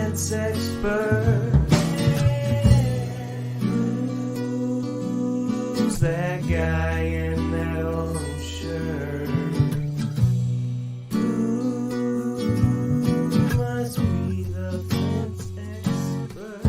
fence expert. Who's that guy in that orange shirt? Who must be the fence expert?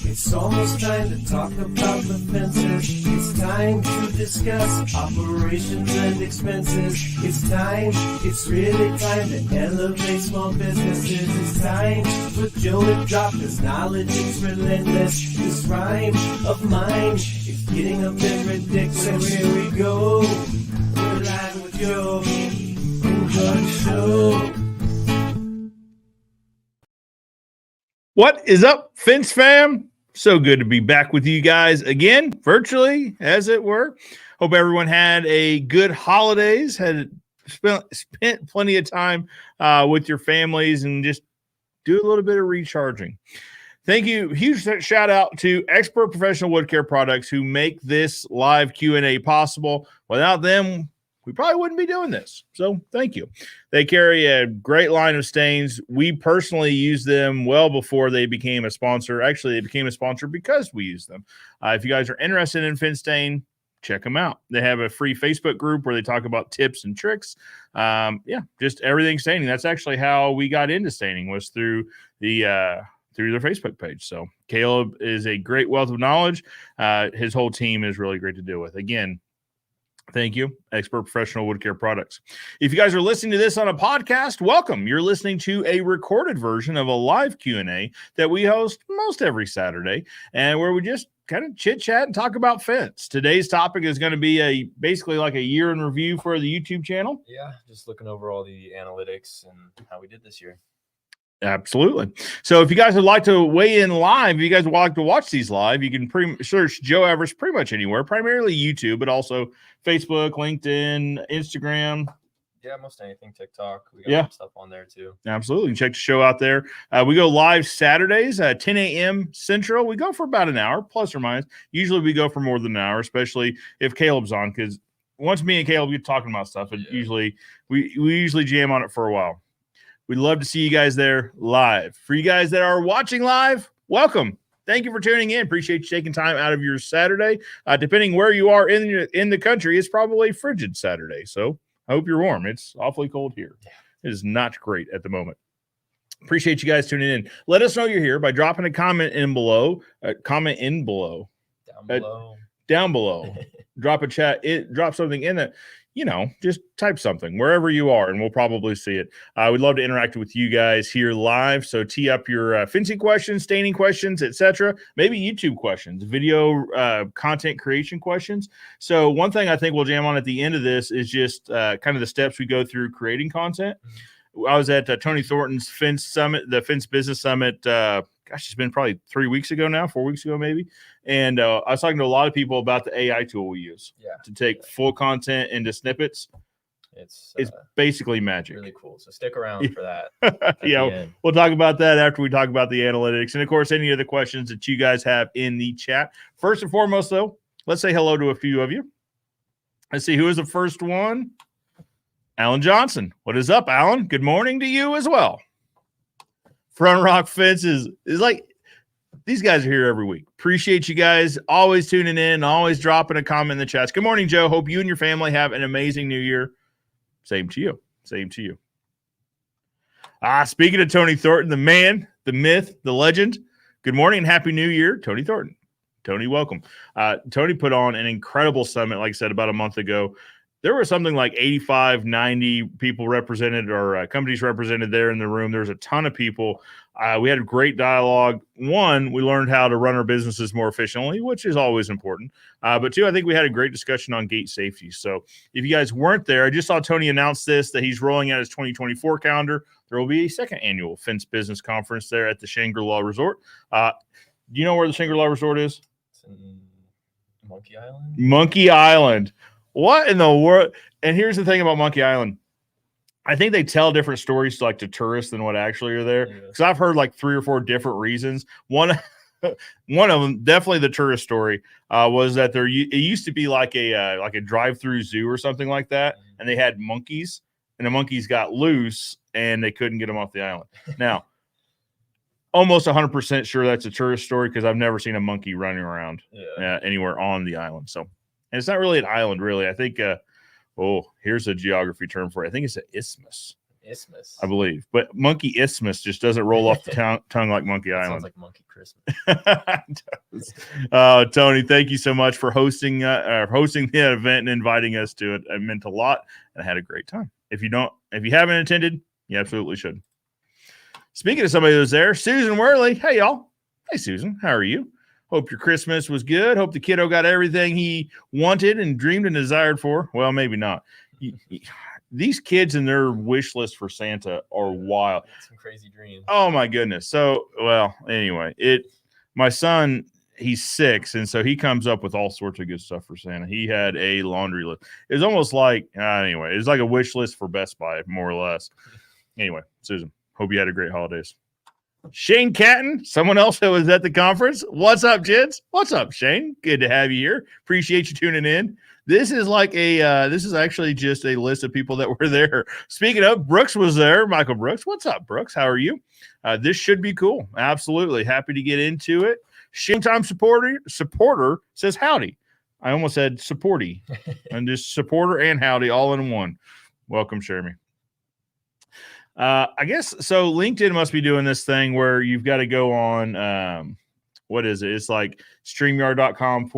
It's almost time to talk about the fences. It's time to discuss operations and expenses. It's time, it's really time to elevate small businesses. It's time to put Joe and drop his knowledge. It's relentless. This rhyme of mine is getting a bit ridiculous. So here we go. We're live with Joe. Enjoy the show. What is up, Fence fam? So good to be back with you guys again, virtually, as it were. Hope everyone had a good holidays, had spent plenty of time with your families, and just do a little bit of recharging. Thank you. Huge shout out to Expert Professional Wood Care Products who make this live Q&A possible. Without them, we probably wouldn't be doing this. So thank you. They carry a great line of stains. We personally use them well before they became a sponsor. Actually, they became a sponsor because we use them. If you guys are interested in fence stain, check them out. They have a free Facebook group where they talk about tips and tricks. Just everything staining. That's actually how we got into staining, was through their Facebook page. So Caleb is a great wealth of knowledge. His whole team is really great to deal with. Again, thank you, Expert Professional Wood Care Products. If you guys are listening to this on a podcast, welcome. You're listening to a recorded version of a live Q&A that we host most every Saturday, and where we just kind of chit-chat and talk about fence. Today's topic is going to be basically like a year in review for the YouTube channel. Yeah, just looking over all the analytics and how we did this year. Absolutely. So if you guys would like to weigh in live, if you guys would like to watch these live, you can search Joe Everest pretty much anywhere, primarily YouTube, but also Facebook, LinkedIn, Instagram. Yeah, most anything. TikTok. We got some stuff on there too. Absolutely. Check the show out there. We go live Saturdays at 10 a.m. Central. We go for about an hour, plus or minus. Usually we go for more than an hour, especially if Caleb's on, because once me and Caleb get talking about stuff, we usually jam on it for a while. We'd love to see you guys there live. For you guys that are watching live, welcome. Thank you for tuning in. Appreciate you taking time out of your Saturday. Depending where you are in the country, it's probably a frigid Saturday. So I hope you're warm. It's awfully cold here. It is not great at the moment. Appreciate you guys tuning in. Let us know you're here by dropping a comment in below. Down below. Drop a chat. Drop something in it. Just type something wherever you are, and we'll probably see it. We'd love to interact with you guys here live. So tee up your fencing questions, staining questions, etc. Maybe YouTube questions, video content creation questions. So one thing I think we'll jam on at the end of this is just kind of the steps we go through creating content. I was at Tony Thornton's Fence Summit, the Fence Business Summit. It's been probably 4 weeks ago maybe. And I was talking to a lot of people about the AI tool we use to take full content into snippets. It's basically magic. Really cool. So stick around for that. We'll talk about that after we talk about the analytics. And of course, any of the questions that you guys have in the chat. First and foremost, though, let's say hello to a few of you. Let's see who is the first one. Allan Johnson. What is up, Allan? Good morning to you as well. Front Rock Fence is like, these guys are here every week. Appreciate you guys always tuning in, always dropping a comment in the chats. Good morning, Joe. Hope you and your family have an amazing new year. Same to you. Same to you. Speaking of Tony Thornton, the man, the myth, the legend. Good morning and happy new year, Tony Thornton. Tony, welcome. Tony put on an incredible summit, like I said, about a month ago. There were something like 85, 90 people represented or companies represented there in the room. There was a ton of people. We had a great dialogue. One, we learned how to run our businesses more efficiently, which is always important. But two, I think we had a great discussion on gate safety. So if you guys weren't there, I just saw Tony announce this, that he's rolling out his 2024 calendar. There will be a second annual Fence Business Conference there at the Shangri-La Resort. Do you know where the Shangri-La Resort is? It's in Monkey Island. Monkey Island. What in the world? And here's the thing about Monkey Island. I think they tell different stories to tourists than what actually are there. Because I've heard like 3 or 4 different reasons. One of them, definitely the tourist story, was that it used to be like a drive-through zoo or something like that, and they had monkeys, and the monkeys got loose, and they couldn't get them off the island. Now, almost 100% sure that's a tourist story because I've never seen a monkey running around anywhere on the island. So. And it's not really an island, really. I think, here's a geography term for it. I think it's an isthmus. Isthmus. I believe. But Monkey Isthmus just doesn't roll off the tongue like Monkey Island. Sounds like Monkey Christmas. Tony, thank you so much for hosting the event and inviting us to it. It meant a lot, and I had a great time. If you haven't attended, you absolutely should. Speaking of somebody who's there, Susan Worley. Hey, y'all. Hey, Susan. How are you? Hope your Christmas was good. Hope the kiddo got everything he wanted and dreamed and desired for. Well, maybe not. These kids and their wish list for Santa are wild. Some crazy dreams. Oh, my goodness. So, anyway, my son, he's 6, and so he comes up with all sorts of good stuff for Santa. He had a laundry list. It was almost like, it was like a wish list for Best Buy, more or less. Anyway, Susan, hope you had a great holidays. Shane Catton, someone else that was at the conference. What's up, gents? What's up, Shane? Good to have you here. Appreciate you tuning in. This is this is actually just a list of people that were there. Speaking of, Brooks was there. Michael Brooks. What's up, Brooks? How are you? This should be cool. Absolutely. Happy to get into it. Shame Time supporter says howdy. I almost said supporty. And just supporter and howdy all in one. Welcome, Jeremy. I guess so. LinkedIn must be doing this thing where you've got to go on. What is it? It's like StreamYard.com /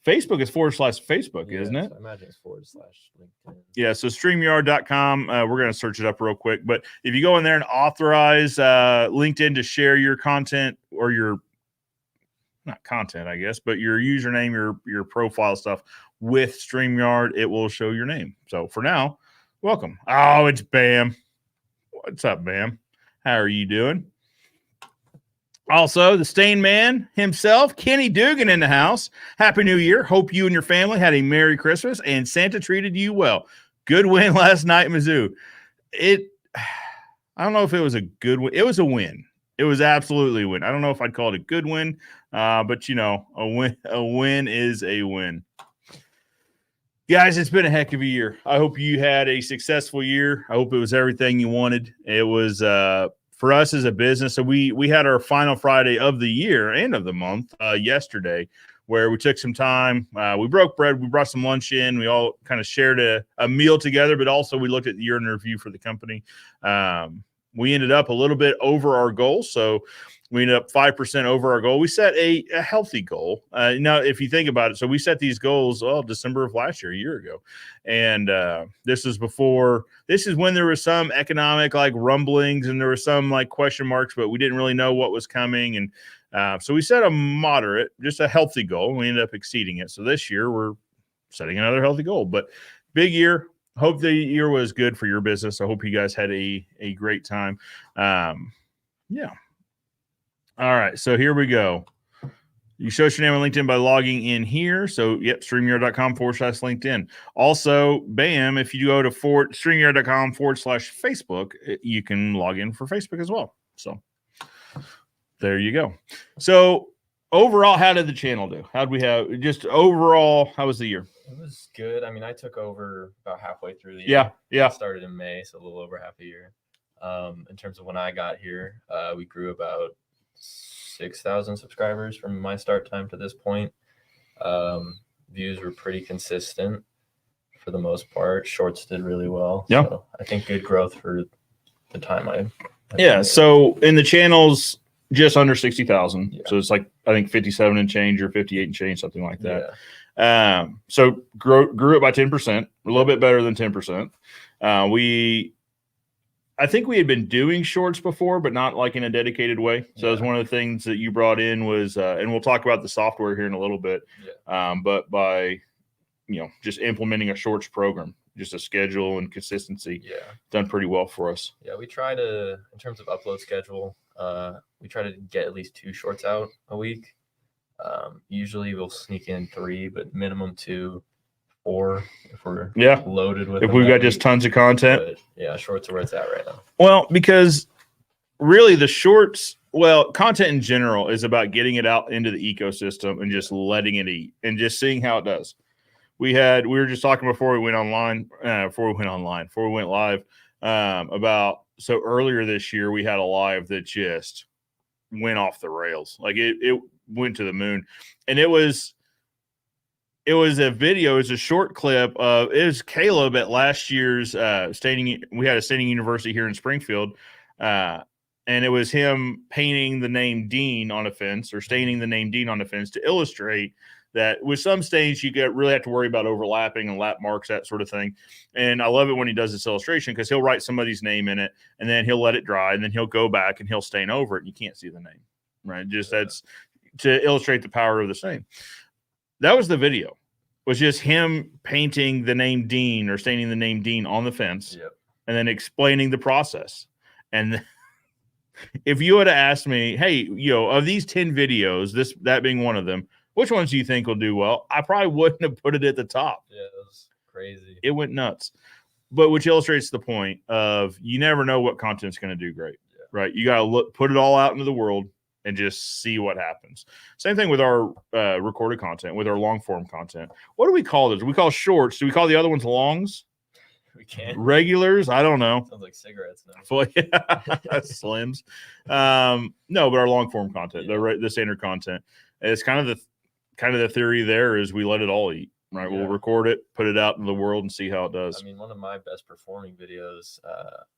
Facebook is / Facebook, isn't it? I imagine it's / LinkedIn. Yeah. So StreamYard.com. We're going to search it up real quick. But if you go in there and authorize LinkedIn to share your content or not content, I guess, but your username, your profile stuff with StreamYard, it will show your name. So for now, welcome. Oh, it's Bam. What's up, Bam? How are you doing? Also, the Stain Man himself, Kenny Dugan, in the house. Happy New Year. Hope you and your family had a Merry Christmas and Santa treated you well. Good win last night, Mizzou. I don't know if it was a good win. It was a win. It was absolutely a win. I don't know if I'd call it a good win, but a win is a win. Guys, it's been a heck of a year. I hope you had a successful year. I hope it was everything you wanted. It was for us as a business. So we had our final Friday of the year and of the month yesterday, where we took some time. We broke bread. We brought some lunch in. We all kind of shared a meal together, but also we looked at the year in review for the company. We ended up a little bit over our goal. So we ended up 5% over our goal. We set a healthy goal. Now, if you think about it, so we set these goals, December of last year, a year ago. And this is when there was some economic like rumblings and there were some like question marks, but we didn't really know what was coming. And so we set a moderate, just a healthy goal. And we ended up exceeding it. So this year we're setting another healthy goal, but big year. Hope the year was good for your business. I hope you guys had a great time. Yeah. All right, so here we go. You show your name on LinkedIn by logging in here. So, StreamYard.com/LinkedIn. Also, bam, if you go to StreamYard.com/Facebook, you can log in for Facebook as well. So, there you go. So, overall, how did the channel do? How did we have just overall? How was the year? It was good. I mean, I took over about halfway through the year. Yeah. I started in May, so a little over half a year. In terms of when I got here, we grew about 6,000 subscribers from my start time to this point. Views were pretty consistent for the most part. Shorts did really well. Yeah. So I think good growth for the time I so in the channels, just under 60,000. Yeah. So it's like, I think 57 and change or 58 and change, something like that. Yeah. So grew it by 10%, a little bit better than 10%. I think we had been doing shorts before, but not like in a dedicated way. So it was one of the things that you brought in was, and we'll talk about the software here in a little bit. Yeah. But by, just implementing a shorts program, just a schedule and consistency, done pretty well for us. Yeah, we try to, in terms of upload schedule, we try to get at least 2 shorts out a week. Usually we'll sneak in 3, but minimum 2 or if we're loaded with, if we've got just tons of content. But yeah, shorts are where it's at right now. Well, because really the shorts, content in general is about getting it out into the ecosystem and just letting it eat and just seeing how it does. We were just talking before we went live about, so earlier this year we had a live that just went off the rails. Like it went to the moon, and it was a video. It was a short clip of, it was Caleb at last year's we had a Standing University here in Springfield, and it was him painting the name Dean on a fence, or staining the name Dean on a fence, to illustrate that with some stains you really have to worry about overlapping and lap marks, that sort of thing. And I love it when he does this illustration, because he'll write somebody's name in it and then he'll let it dry and then he'll go back and he'll stain over it and you can't see the name, right? That's to illustrate the power of the stain. That was the video, was just him painting the name Dean or staining the name Dean on the fence, and then explaining the process. And if you would have asked me, hey, of these 10 videos, that being one of them, which ones do you think will do well? I probably wouldn't have put it at the top. Yeah, it was crazy. It went nuts. But which illustrates the point of, you never know what content's going to do great, right? You got to put it all out into the world and just see what happens. Same thing with our recorded content, with our long form content. What do we call those? Do we call shorts? Do we call the other ones longs? We can't. Regulars? I don't know. Sounds like cigarettes now. Slims. No, but our long form content, the standard content. It's kind of the theory there is we let it all eat, right? We'll record it, put it out in the world, and see how it does. I mean, one of my best performing videos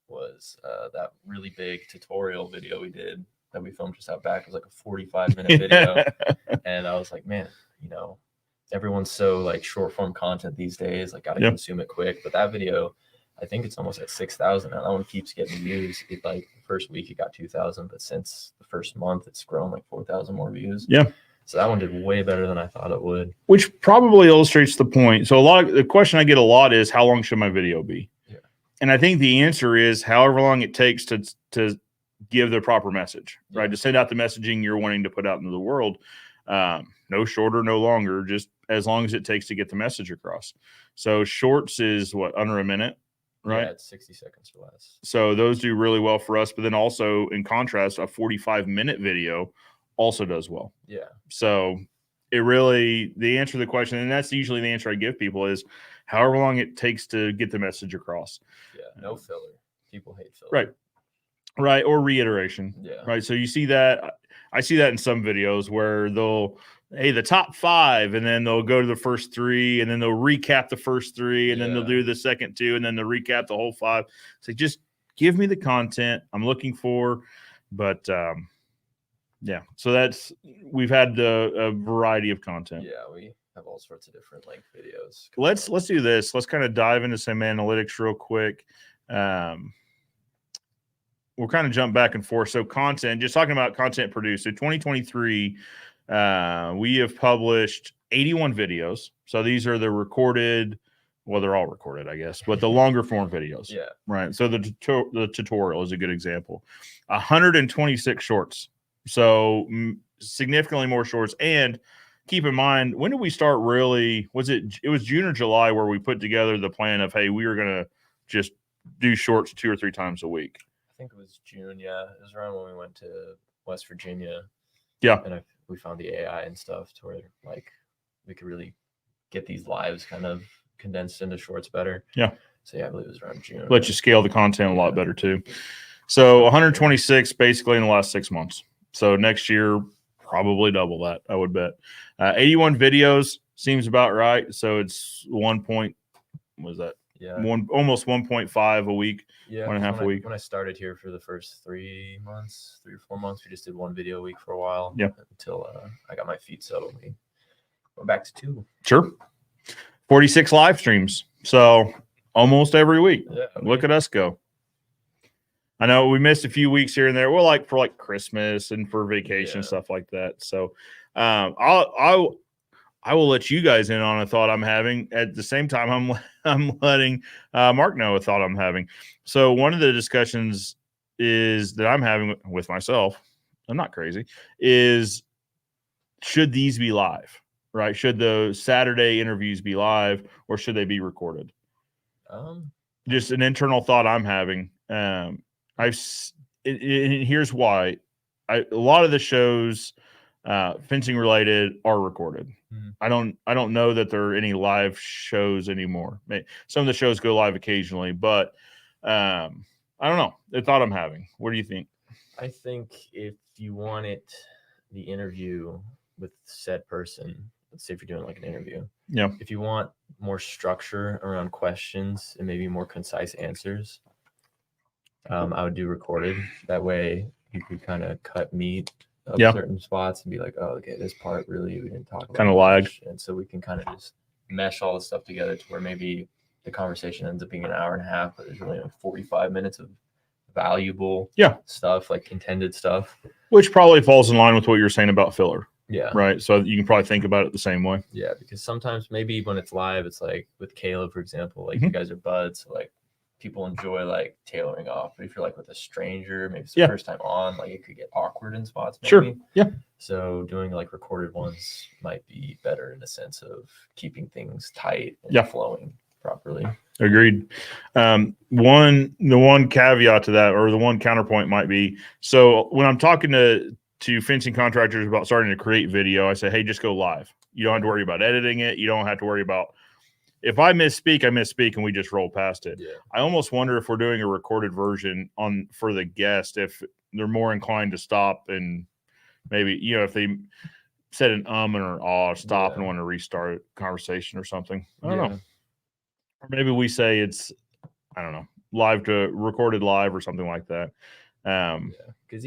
was that really big tutorial video we did that we filmed just out back. It was like a 45-minute video. And I was like, man, everyone's so like short form content these days, like gotta consume it quick. But that video, I think it's almost at 6,000 now. That one keeps getting views. Like the first week it got 2,000, but since the first month it's grown like 4,000 more views. Yeah. So that one did way better than I thought it would. Which probably illustrates the point. So the question I get a lot is, how long should my video be? Yeah. And I think the answer is however long it takes to give the proper message, right? To send out the messaging you're wanting to put out into the world. No shorter, no longer, just as long as it takes to get the message across. So shorts is what, under a minute, right? Yeah, it's 60 seconds or less. So those do really well for us. But then also, in contrast, a 45-minute video also does well. Yeah. So it really, the answer to the question, and that's usually the answer I give people, is however long it takes to get the message across. Yeah, no filler. People hate filler. Right. Right. Or reiteration. Yeah. Right. So you see that, I see that in some videos where they'll, hey, the top 5, and then they'll go to the first 3, and then they'll recap the first 3, and then they'll do the second 2, and then they'll recap the whole 5. So just give me the content I'm looking for. But yeah, so that's, we've had a variety of content. Yeah, we have all sorts of different length videos. Let's do this. Let's kind of dive into some analytics real quick. We'll kind of jump back and forth. So content, just talking about content produced. So 2023, we have published 81 videos. So these are the recorded, well, they're all recorded, I guess, but the longer form videos. Yeah. Right. So the tutorial is a good example. 126 shorts. So significantly more shorts. And keep in mind, when did we start really, it was June or July where we put together the plan of, hey, we were going to just do shorts 2 or 3 times a week. I think it was June. Yeah, it was around when we went to West Virginia. Yeah, and we found the AI and stuff to where like we could really get these lives kind of condensed into shorts better. Yeah. So yeah, I believe it was around June. Let you scale the content a lot better too. So 126 basically in the last 6 months. So next year probably double that, I would bet. 81 videos seems about right. So it's almost 1.5 a week. Yeah, 1.5 a week. When I started here for the first 3 or 4 months, we just did 1 video a week for a while. Yeah. Until I got my feet settled. We went back to 2. Sure. 46 live streams. So almost every week. Yeah, Look at us go. I know we missed a few weeks here and there. Well, like for Christmas and for vacation, stuff like that. So I will let you guys in on a thought I'm having. At the same time, I'm letting Mark know a thought I'm having. So one of the discussions is that I'm having with myself, I'm not crazy, is should these be live, right? Should the Saturday interviews be live or should they be recorded? Just an internal thought I'm having. Here's why. A lot of the shows, fencing related, are recorded. I don't know that there are any live shows anymore. Some of the shows go live occasionally, but I don't know. The thought I'm having. What do you think? I think if you wanted the interview with said person, let's say if you're doing like an interview, if you want more structure around questions and maybe more concise answers, I would do recorded. That way you could kind of cut meat of certain spots and be like, oh, okay, this part really we didn't talk about. Kind of lag. And so we can kind of just mesh all the stuff together to where maybe the conversation ends up being an hour and a half, but there's really like 45 minutes of valuable stuff, like intended stuff. Which probably falls in line with what you're saying about filler. Yeah. Right. So you can probably think about it the same way. Yeah, because sometimes maybe when it's live, it's like with Caleb, for example, like you guys are buds, so like people enjoy like tailoring off. But if you're like with a stranger, maybe it's the first time on, like it could get awkward in spots. Maybe. Sure. Yeah. So doing like recorded ones might be better in the sense of keeping things tight and flowing properly. Agreed. The one caveat to that, or the one counterpoint might be, so when I'm talking to fencing contractors about starting to create video, I say, hey, just go live. You don't have to worry about editing it. You don't have to worry about, if I misspeak, and we just roll past it. Yeah. I almost wonder if we're doing a recorded version for the guest, if they're more inclined to stop and maybe, if they said an or an aw, stop and want to restart a conversation or something. I don't know. Or maybe we say it's, I don't know, recorded live or something like that. Because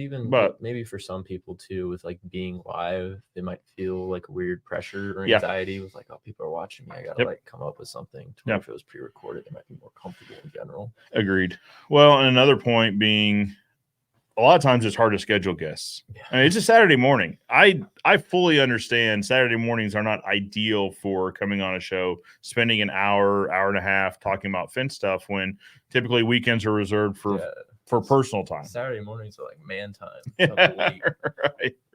maybe for some people too, with like being live, they might feel like weird pressure or anxiety with like, oh, people are watching me, I gotta like come up with something. If it was pre-recorded, they might be more comfortable in general. Agreed. Well, and another point being, a lot of times it's hard to schedule guests. I mean, it's a Saturday morning. I fully understand Saturday mornings are not ideal for coming on a show, spending an hour and a half talking about fence stuff when typically weekends are reserved for for personal time. Saturday mornings are like man time.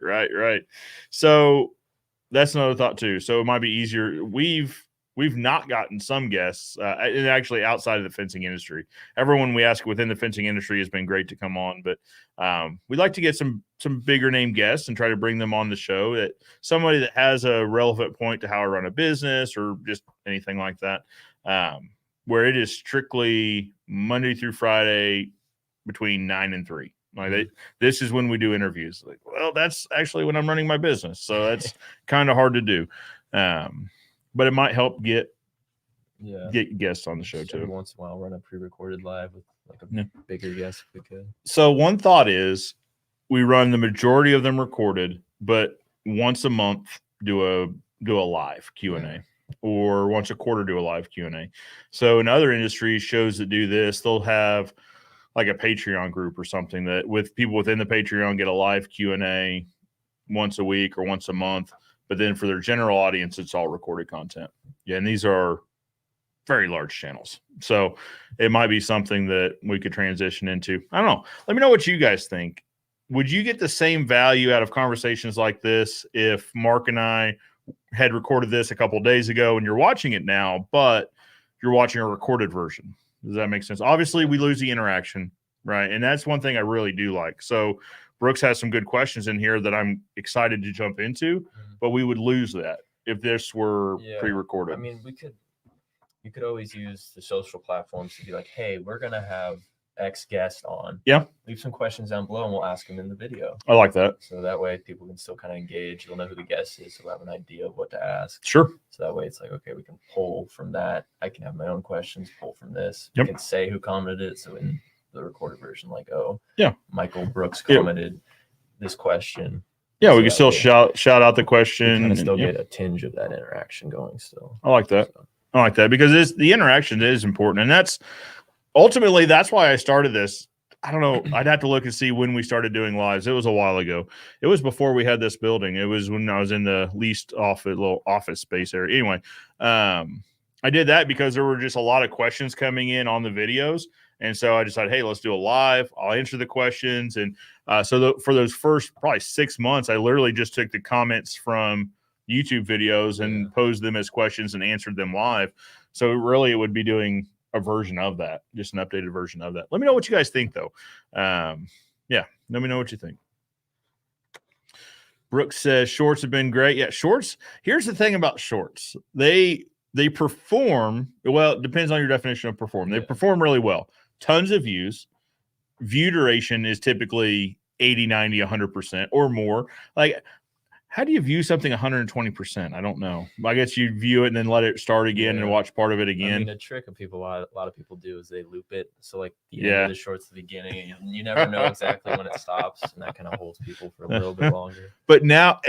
Right. So that's another thought too. So it might be easier. We've not gotten some guests, and actually outside of the fencing industry. Everyone we ask within the fencing industry has been great to come on, but we'd like to get some bigger name guests and try to bring them on the show. That somebody that has a relevant point to how I run a business or just anything like that, where it is strictly Monday through Friday between 9 and 3. Like this is when we do interviews. Like, well, that's actually when I'm running my business, so that's kind of hard to do. But it might help get guests on the show too. Every once in a while, run a pre-recorded live with like a bigger guest if we could. So one thought is we run the majority of them recorded, but once a month do a live Q&A, or once a quarter do a live Q&A. So in other industries, shows that do this, they'll have like a Patreon group or something that with people within the Patreon get a live Q&A once a week or once a month. But then for their general audience, it's all recorded content. Yeah, and these are very large channels. So it might be something that we could transition into. I don't know. Let me know what you guys think. Would you get the same value out of conversations like this if Mark and I had recorded this a couple of days ago and you're watching it now, but you're watching a recorded version? Does that make sense? Obviously, we lose the interaction, right? And that's one thing I really do like. So Brooks has some good questions in here that I'm excited to jump into, but we would lose that if this were pre-recorded. I mean, you could always use the social platforms to be like, hey, we're going to have X guest on. Yeah. Leave some questions down below and we'll ask them in the video. I like that. So that way people can still kind of engage. They'll know who the guest is. So they'll have an idea of what to ask. Sure. So that way it's like, okay, we can pull from that. I can have my own questions, pull from this. Yep. You can say who commented it. So in the recorded version, like, Michael Brooks commented this question. Yeah, we can still shout out the question and still get a tinge of that interaction going still. I like that. I like that because the interaction is important. And that's ultimately why I started this. I don't know. I'd have to look and see when we started doing lives. It was a while ago. It was before we had this building. It was when I was in the leased little office space area. Anyway, I did that because there were just a lot of questions coming in on the videos. And so I decided, hey, let's do a live. I'll answer the questions. And for those first probably 6 months, I literally just took the comments from YouTube videos and posed them as questions and answered them live. So really it would be doing a version of that, just an updated version of that. Let me know what you guys think, though. Let me know what you think. Brooks says shorts have been great. Yeah, shorts. Here's the thing about shorts. They perform well. It depends on your definition of perform. They perform really well. Tons of views. View duration is typically 80, 90, 100% or more. Like, how do you view something 120%? I don't know. I guess you view it and then let it start again and watch part of it again. I mean, a trick of people, a lot of people do is they loop it. So like the end of the short's the beginning, and you never know exactly when it stops, and that kind of holds people for a little bit longer. But now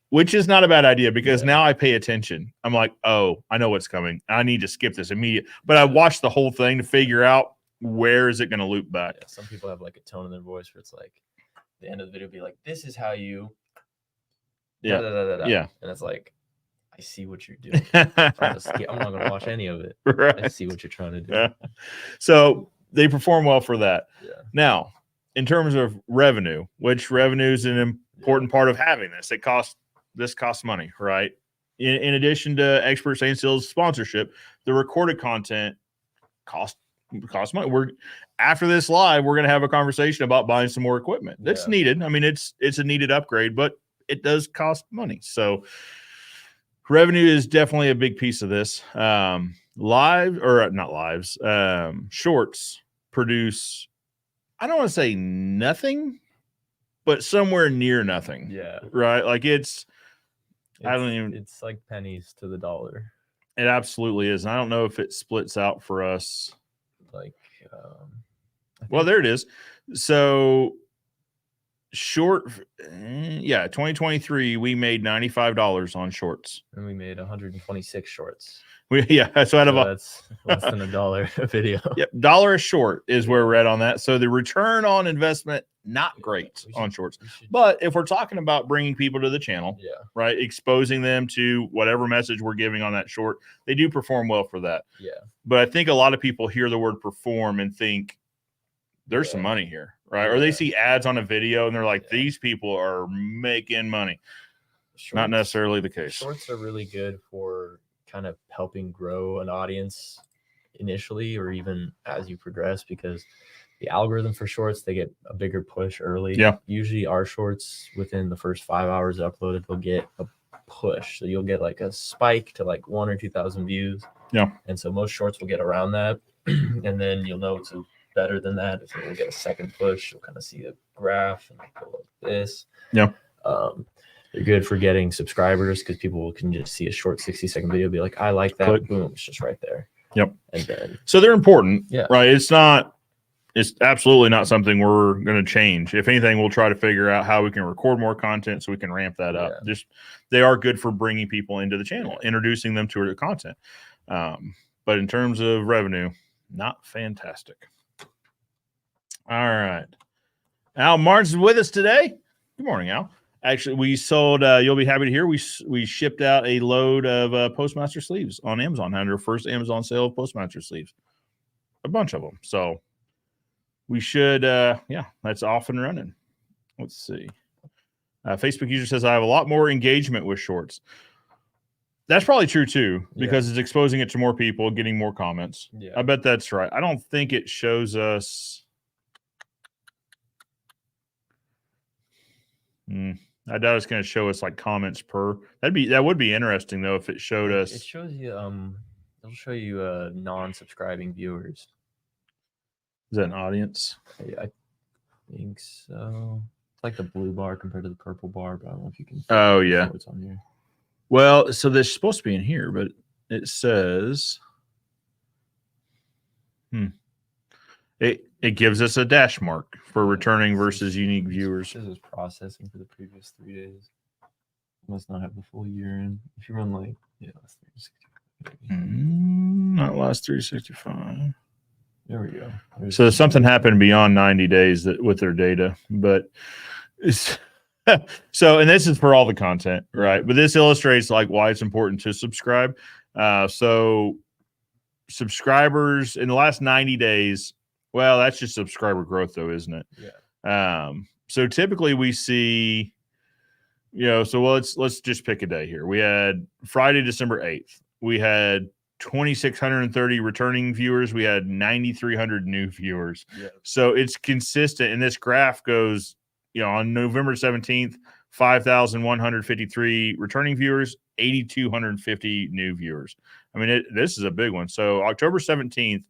which is not a bad idea because now I pay attention. I'm like, oh, I know what's coming. I need to skip this immediately. But I watch the whole thing to figure out where is it going to loop back. Yeah, some people have like a tone in their voice where it's like the end of the video be like, this is how you Yeah. And it's like, I see what you're doing. I'm not going to watch any of it. Right. I see what you're trying to do. Yeah. So they perform well for that. Yeah. Now, in terms of revenue, which revenue is an important part of having this, this costs money, right? In addition to expert saying sales sponsorship, the recorded content costs money. After this live, we're going to have a conversation about buying some more equipment. That's needed. I mean, it's a needed upgrade, but it does cost money. So revenue is definitely a big piece of this. Shorts produce, I don't want to say nothing, but somewhere near nothing. Yeah. Right. Like it's like pennies to the dollar. It absolutely is. And I don't know if it splits out for us. Like, well, there it is. So 2023, we made $95 on shorts. And we made 126 shorts. That's less than $1 a video. Yep, $1 a short is where we're at on that. So the return on investment, not great on shorts. But if we're talking about bringing people to the channel, right, exposing them to whatever message we're giving on that short, they do perform well for that. Yeah. But I think a lot of people hear the word perform and think there's some money here, right? Or they see ads on a video and they're like, these people are making money. Shorts, not necessarily the case. Shorts are really good for kind of helping grow an audience initially or even as you progress, because the algorithm for shorts, they get a bigger push early. Yeah. Usually our shorts within the first 5 hours uploaded, they'll get a push. So you'll get like a spike to like 1,000 or 2,000 views. Yeah. And so most shorts will get around that. And then you'll know it's better than that. If you'll get a second push, you'll kind of see a graph and go like this. Yeah. They're good for getting subscribers because people can just see a short 60-second video, be like, I like that. Click. Boom, it's just right there. Yep. And then so they're important, yeah, right? It's absolutely not something we're going to change. If anything, we'll try to figure out how we can record more content so we can ramp that up. Just they are good for bringing people into the channel, introducing them to the content. But in terms of revenue, not fantastic. All right. Al Martin's with us today. Good morning, Al. Actually, we sold, you'll be happy to hear, we shipped out a load of Postmaster sleeves on Amazon. Had our first Amazon sale of Postmaster sleeves. A bunch of them. So we should, that's off and running. Let's see. Facebook user says, I have a lot more engagement with shorts. That's probably true too, because it's exposing it to more people, getting more comments. Yeah. I bet that's right. I don't think it shows us. I doubt it's going to show us like comments per. That would be interesting though if it showed us. It shows you it'll show you non-subscribing viewers. Is that an audience? I think so. It's like the blue bar compared to the purple bar, but I don't know if you can. Oh yeah. What's on here? Well, so they're supposed to be in here, but it says. It gives us a dash mark for returning versus unique viewers. This is processing for the previous 3 days. Must not have the full year in. If you run like last 365. Not last 365. There we go. So something happened beyond 90 days with their data, but it's so, and this is for all the content, right? But this illustrates like why it's important to subscribe. So subscribers in the last 90 days. Well, that's just subscriber growth, though, isn't it? Yeah. So typically we see, so let's just pick a day here. We had Friday, December 8th. We had 2,630 returning viewers. We had 9,300 new viewers. Yeah. So it's consistent, and this graph goes, on November 17th, 5,153 returning viewers, 8,250 new viewers. I mean, this is a big one. So October 17th.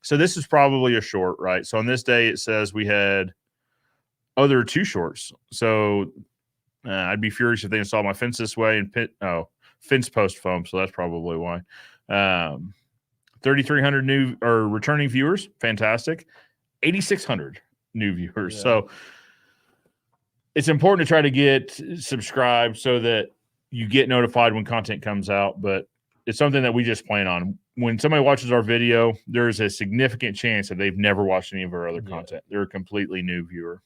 So this is probably a short, right? So on this day, it says we had there are 2 shorts. So I'd be furious if they installed my fence this way and fence post foam. So that's probably why. 3,300 new or returning viewers. Fantastic. 8,600 new viewers. Yeah. So it's important to try to get subscribed so that you get notified when content comes out. But it's something that we just plan on. When somebody watches our video, there's a significant chance that they've never watched any of our other content. They're a completely new viewer.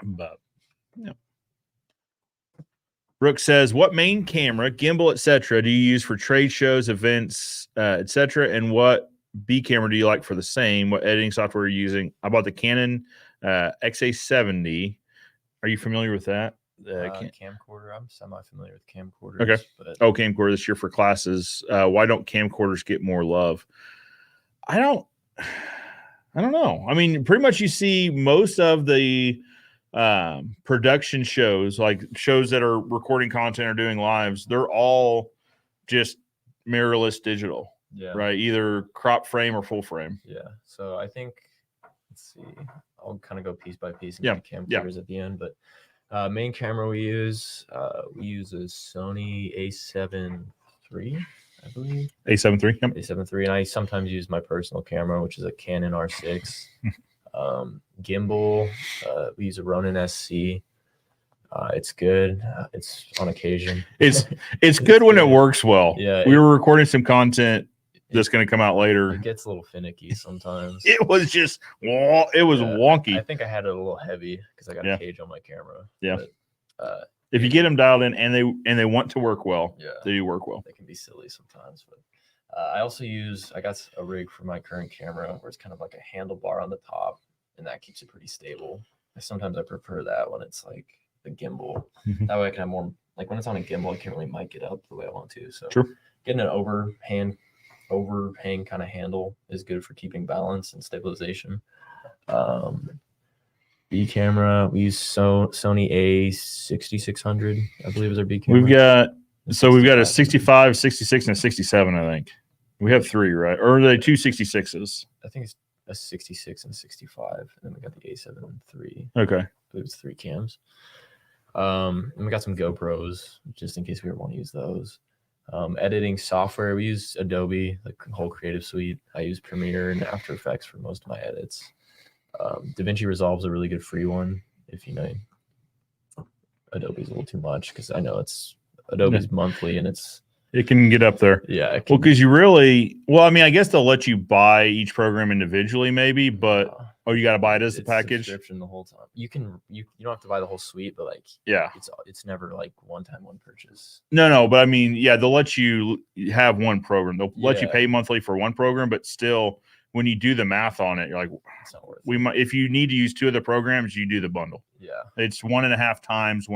But Brooke says, what main camera, gimbal, etc., do you use for trade shows, events, etc., and what B camera do you like for the same? What editing software are you using? I bought the Canon XA70. Are you familiar with that? Camcorder. I'm semi-familiar with camcorders. Okay. But camcorder this year for classes. Why don't camcorders get more love? I don't know. I mean, pretty much you see most of the production shows, like shows that are recording content or doing lives, they're all just mirrorless digital. Yeah. Right. Either crop frame or full frame. Yeah. So I think, let's see, I'll kind of go piece by piece and get camcorders at the end, but main camera we use a Sony A7 III, I believe. A7 III, yep. A7 III, and I sometimes use my personal camera, which is a Canon R6. Gimbal, we use a Ronin SC. It's good. It's on occasion. It's good when it works well. Yeah, we were recording some content that's going to come out later. It gets a little finicky sometimes. It was just, it was wonky. I think I had it a little heavy because I got a cage on my camera. Yeah. But, if you get them dialed in and they want to work well, they do work well. They can be silly sometimes. But I also I got a rig for my current camera where it's kind of like a handlebar on the top. and that keeps it pretty stable. Sometimes I prefer that when it's like the gimbal. Mhm. That way I can have more, like when it's on a gimbal, I can't really mic it up the way I want to. So True. getting an overhang kind of handle is good for keeping balance and stabilization. B camera, we use Sony A6600, I believe is our B camera. We've got a 65. 65, 66, and a 67, I think. We have 3, right? Or are they 2 66s? I think it's a 66 and 65, and then we got the A7 III. Okay. I believe it's 3 cams. And we got some GoPros just in case we ever want to use those. Editing software, we use Adobe, like the whole Creative Suite. I use Premiere and After Effects for most of my edits. DaVinci Resolve is a really good free one. If you know, Adobe's a little too much because I know it's Adobe's monthly and it can get up there. Yeah. Well, because I mean, I guess they'll let you buy each program individually, maybe, but you got to buy it as a package. Subscription the whole time. You don't have to buy the whole suite, but like it's never like one purchase. No, but I mean, yeah, they'll let you have one program. They'll let you pay monthly for one program, but still, when you do the math on it, you're like, it's not worth it. If you need to use 2 of the programs, you do the bundle. Yeah, it's 1.5 times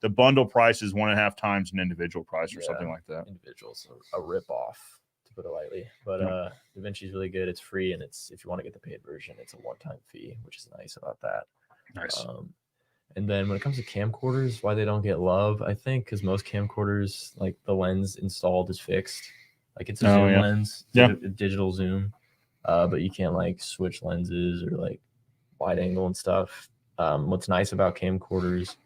the bundle price is 1.5 times an individual price or something like that. Individuals a rip off, to put it lightly. But DaVinci is really good. It's free, and it's, if you want to get the paid version, it's a one-time fee, which is nice about that. Nice. And then when it comes to camcorders, why they don't get love, I think, because most camcorders, like the lens installed is fixed. Like it's a zoom lens, a digital zoom, but you can't like switch lenses or like wide angle and stuff. What's nice about camcorders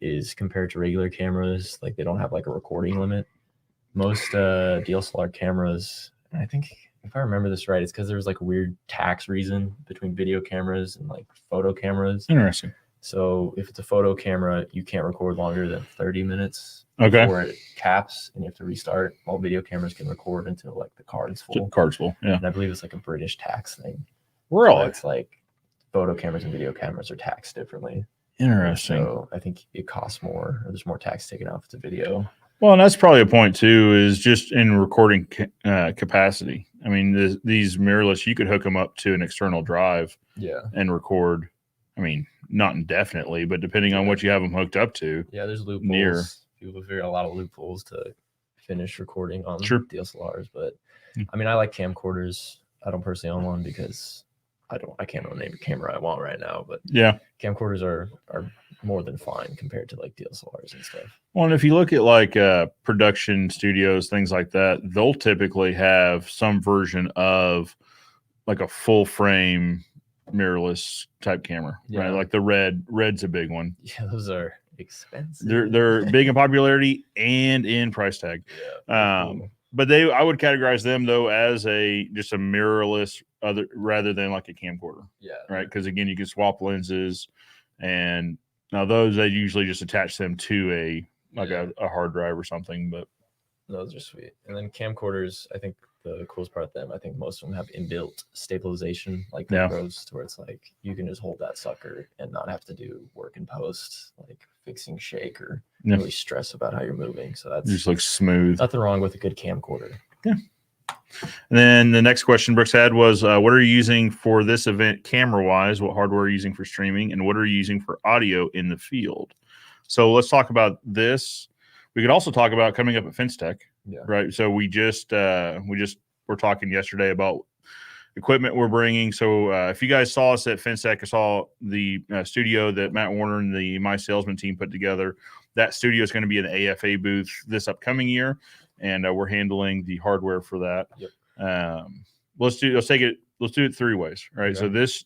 is compared to regular cameras, like they don't have like a recording limit. Most DSLR cameras, and I think if I remember this right, it's because there's like a weird tax reason between video cameras and like photo cameras. Interesting. So if it's a photo camera, you can't record longer than 30 minutes before it caps, and you have to restart. All video cameras can record until like the card's full. Yeah. And I believe it's like a British tax thing. Really? So it's like photo cameras and video cameras are taxed differently. Interesting. So I think it costs more, or there's more tax taken off the video. Well, and that's probably a point too, is just in recording capacity. I mean, these mirrorless, you could hook them up to an external drive, and record. I mean, not indefinitely, but depending on what you have them hooked up to. Yeah, there's loopholes. People figure out a lot of loopholes to finish recording on DSLRs. But I mean, I like camcorders. I don't personally own one because I can't own any camera I want right now. But camcorders are more than fine compared to like DSLRs and stuff. Well, and if you look at like production studios, things like that, they'll typically have some version of like a full frame mirrorless type camera, right? Like the red's a big one. Yeah, those are expensive. They're big in popularity and in price tag. But I would categorize them though as just a mirrorless rather than like a camcorder. Right. Because again, you can swap lenses, and now those they usually just attach them to a hard drive or something. But those are sweet. And then camcorders, I think the coolest part of them, I think most of them have inbuilt stabilization, like GoPros, to where it's like you can just hold that sucker and not have to do work in post, like fixing shake or really stress about how you're moving. So that's just looks smooth. Nothing wrong with a good camcorder. Yeah. And then the next question Brooks had was, what are you using for this event camera-wise? What hardware are you using for streaming? And what are you using for audio in the field? So let's talk about this. We could also talk about coming up at FinTech. Right. So we just were talking yesterday about equipment we're bringing. So if you guys saw us at FinTech, I saw the studio that Matt Warner and the My Salesman team put together. That studio is going to be in the AFA booth this upcoming year, and we're handling the hardware for that. Let's do it 3 ways. Right. So this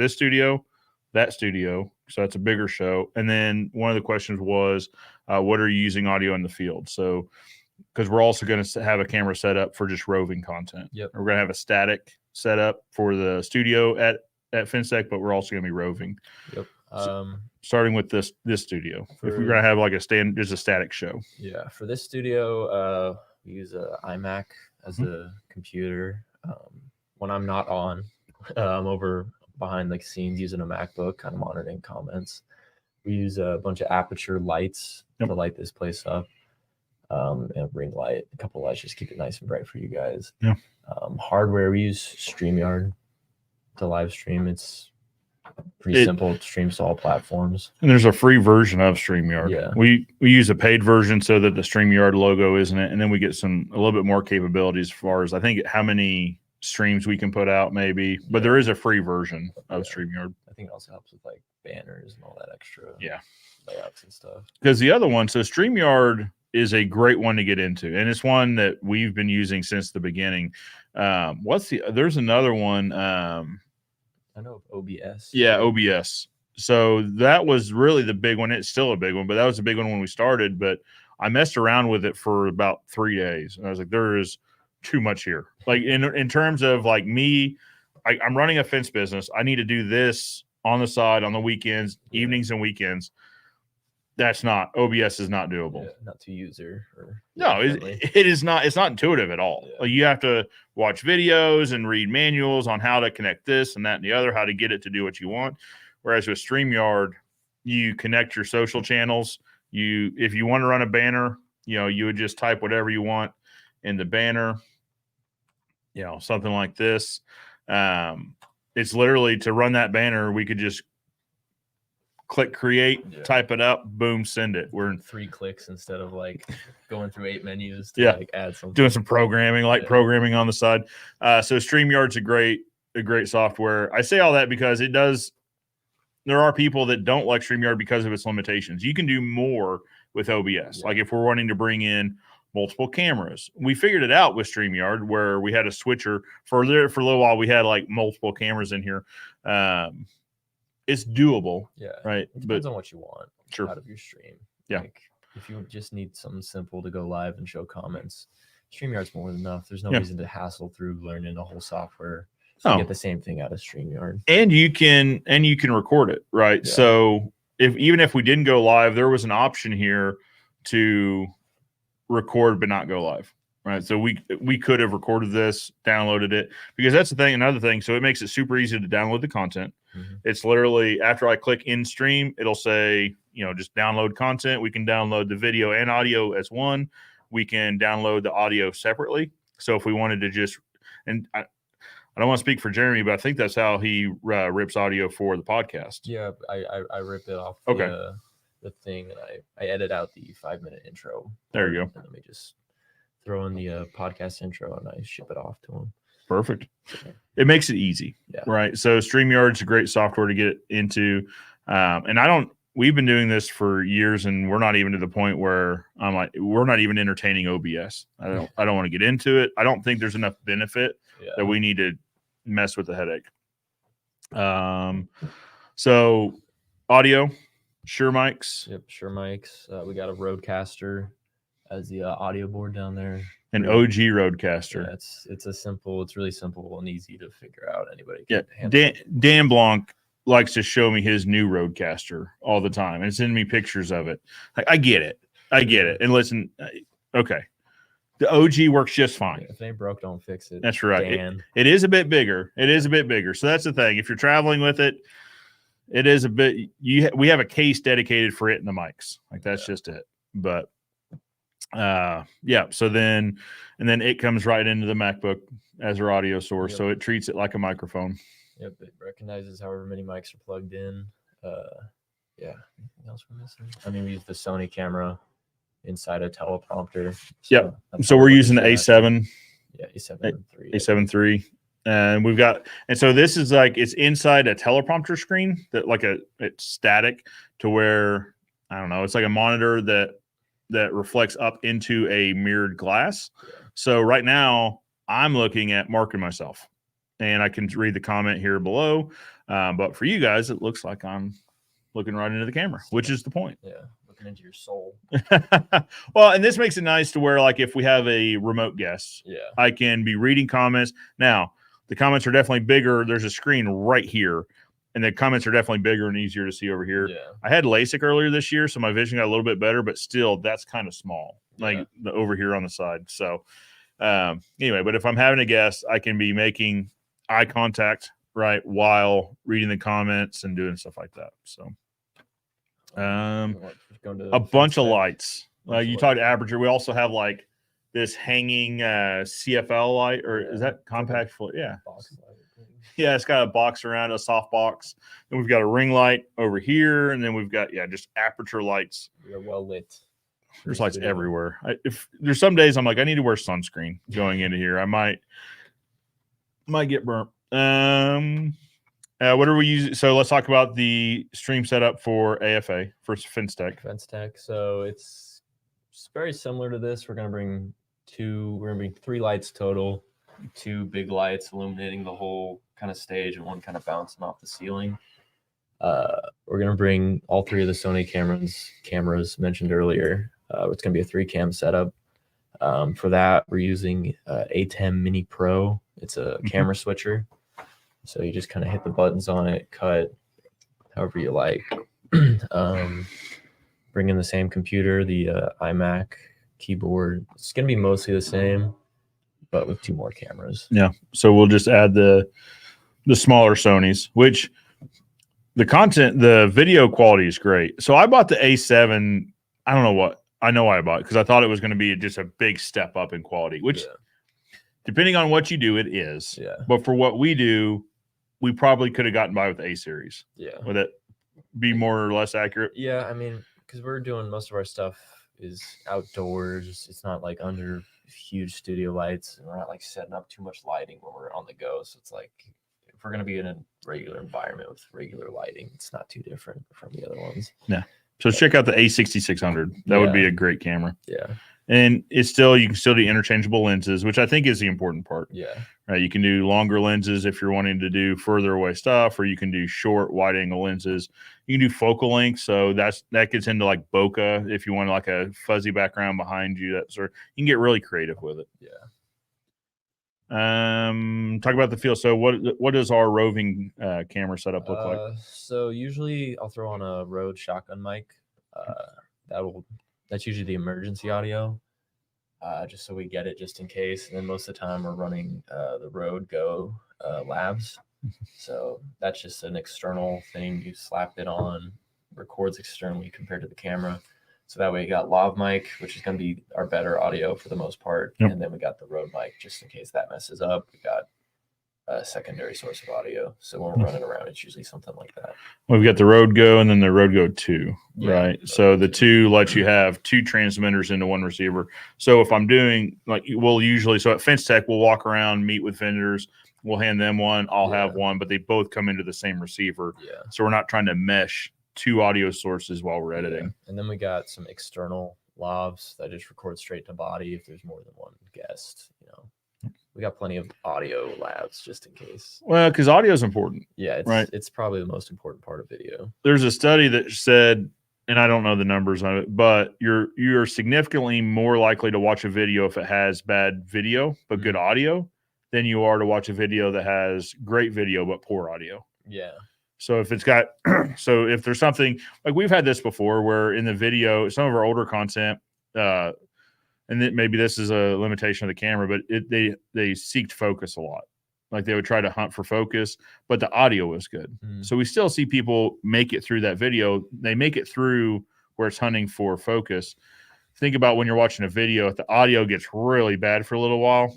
studio, that studio. So that's a bigger show. And then one of the questions was, what are you using audio in the field? So, because we're also going to have a camera set up for just roving content. We're going to have a static setup for the studio at FinTech, but we're also going to be roving. So, starting with this studio, if we're going to have like just a static show. Yeah, for this studio, we use an iMac as a computer. When I'm not on, I'm over behind the scenes using a MacBook, kind of monitoring comments. We use a bunch of aperture lights to light this place up. And a ring light, a couple of lights, just keep it nice and bright for you guys. Hardware, we use StreamYard to live stream. It's Pretty simple. It streams to all platforms. And there's a free version of StreamYard. Yeah. We use a paid version so that the StreamYard logo isn't it, and then we get a little bit more capabilities as far as I think how many streams we can put out maybe. But there is a free version of StreamYard. I think it also helps with like banners and all that extra layouts and stuff. Because the other one, so StreamYard is a great one to get into, and it's one that we've been using since the beginning. There's another one. I know of OBS. Yeah, OBS. So that was really the big one. It's still a big one, but that was a big one when we started. But I messed around with it for about 3 days, and I was like, there is too much here. Like in terms of like me, I'm running a fence business. I need to do this on the side on the weekends, evenings and weekends. That's not OBS is not doable. Yeah, not to user. No, it is not. It's not intuitive at all. Yeah. Like you have to watch videos and read manuals on how to connect this and that and the other, how to get it to do what you want. Whereas with StreamYard, you connect your social channels. If you want to run a banner, you would just type whatever you want in the banner. Something like this. It's literally to run that banner. We could just click create, type it up, boom, send it. We're in 3 clicks instead of like going through 8 menus to like add something. Doing some programming, programming on the side. So StreamYard's a great software. I say all that because there are people that don't like StreamYard because of its limitations. You can do more with OBS. Like if we're wanting to bring in multiple cameras, we figured it out with StreamYard where we had a switcher for a little while. We had like multiple cameras in here. It's doable. Yeah. Right. It depends on what you want out of your stream. Yeah. Like if you just need something simple to go live and show comments, StreamYard's more than enough. There's no reason to hassle through learning the whole software. So you get the same thing out of StreamYard. And you can record it, right? Yeah. So even if we didn't go live, there was an option here to record but not go live. Right. So we could have recorded this, downloaded it, because that's the thing. Another thing. So it makes it super easy to download the content. Mm-hmm. It's literally after I click in stream, it'll say, just download content. We can download the video and audio as one. We can download the audio separately. So if we wanted to just, and I don't want to speak for Jeremy, but I think that's how he rips audio for the podcast. Yeah. I rip it off the thing and I edit out the 5-minute intro. There you go. And let me just throw in the podcast intro and I ship it off to him. Perfect. It makes it easy, right? So StreamYard's a great software to get into. And we've been doing this for years and we're not even to the point where I'm like, we're not even entertaining OBS. I don't want to get into it. I don't think there's enough benefit that we need to mess with the headache. So audio, Shure mics. Yep. Shure mics. We got a Rodecaster as the audio board down there. An OG Rodecaster. Yeah, it's really simple and easy to figure out. Anybody can handle Dan Blanc likes to show me his new Rodecaster all the time and send me pictures of it. I get it. And listen, okay. The OG works just fine. If it ain't broke, don't fix it. That's right. It is a bit bigger. So that's the thing. If you're traveling with it, it is a bit. We have a case dedicated for it and the mics. Like that's just it. But so then it comes right into the MacBook as our audio source. So it treats it like a microphone. Yep. It recognizes however many mics are plugged in. Anything else we're missing? I mean, we use the Sony camera inside a teleprompter. So we're using the A7. Yeah, A7 III. A7 III. And so this is like, it's inside a teleprompter screen that it's static to where, I don't know, it's like a monitor that reflects up into a mirrored glass. So right now I'm looking at marking myself and I can read the comment here below. But for you guys, it looks like I'm looking right into the camera, which is the point. Yeah. Looking into your soul. Well, and this makes it nice to where like if we have a remote guest, I can be reading comments. Now the comments are definitely bigger. There's a screen right here. And the comments are definitely bigger and easier to see over here. Yeah. I had LASIK earlier this year, so my vision got a little bit better, but still, that's kind of small, like the over here on the side. So anyway, but if I'm having a guest, I can be making eye contact, right, while reading the comments and doing stuff like that. So a bunch of lights. You talked aperture. We also have like this hanging CFL light, or is that compact? Yeah. Yeah, it's got a box around, a soft box. And we've got a ring light over here, and then we've got just aperture lights. We are well lit. There's lights everywhere. If there's some days I'm like, I need to wear sunscreen going into here. I might get burnt. What are we using? So let's talk about the stream setup for AFA for FinStech. FinStech. So it's very similar to this. We're gonna bring 3 lights total, 2 big lights illuminating the whole kind of stage and one kind of bouncing off the ceiling. We're gonna bring all 3 of the Sony cameras mentioned earlier. It's gonna be a 3-cam setup. For that, we're using A10 Mini Pro. It's a camera switcher. So you just kind of hit the buttons on it, cut however you like. Bring in the same computer, the iMac keyboard. It's going to be mostly the same, but with 2 more cameras. Yeah. So we'll just add the smaller Sonys, which the video quality is great. So I bought the A7. I don't know what. I know why I bought it because I thought it was going to be just a big step up in quality, which depending on what you do, it is. Yeah. But for what we do, we probably could have gotten by with the A series. Yeah. Would that be more or less accurate? Yeah. I mean, because we're doing most of our stuff is outdoors. It's not like under huge studio lights, and we're not like setting up too much lighting when we're on the go. So it's like if we're going to be in a regular environment with regular lighting, it's not too different from the other ones. Yeah. So check out the A6600. That would be a great camera. Yeah. And you can still do interchangeable lenses, which I think is the important part. Yeah. Right. You can do longer lenses if you're wanting to do further away stuff, or you can do short wide angle lenses. You can do focal length. So that gets into like bokeh. If you want like a fuzzy background behind you, you can get really creative with it. Yeah. Talk about the field. So what does our roving camera setup look like? So usually I'll throw on a Rode shotgun mic. That's usually the emergency audio, just so we get it just in case. And then most of the time we're running the Rode Go Labs. So that's just an external thing. You slap it on, records externally compared to the camera. So that way you got lav mic, which is going to be our better audio for the most part. Yep. And then we got the Rode mic just in case that messes up. We got a secondary source of audio. So when we're running around, it's usually something like that. We've got the Rode Go and then the Rode Go 2, right? Rode So the 2 2 lets you have 2 transmitters into one receiver. So if I'm doing so at FinStech, we'll walk around, meet with vendors. We'll hand them one. I'll have one, but they both come into the same receiver. Yeah. So we're not trying to mesh 2 audio sources while we're editing. Yeah. And then we got some external lavs that just record straight to body if there's more than one guest. We got plenty of audio labs just in case. Well, because audio is important. Yeah, it's probably the most important part of video. There's a study that said, and I don't know the numbers on it, but you're significantly more likely to watch a video if it has bad video but good audio than you are to watch a video that has great video but poor audio. Yeah. So if it's got, if there's something like we've had this before where in the video, some of our older content, and then maybe this is a limitation of the camera, but they seeked focus a lot. Like they would try to hunt for focus, but the audio was good. So we still see people make it through that video. They make it through where it's hunting for focus. Think about when you're watching a video, if the audio gets really bad for a little while,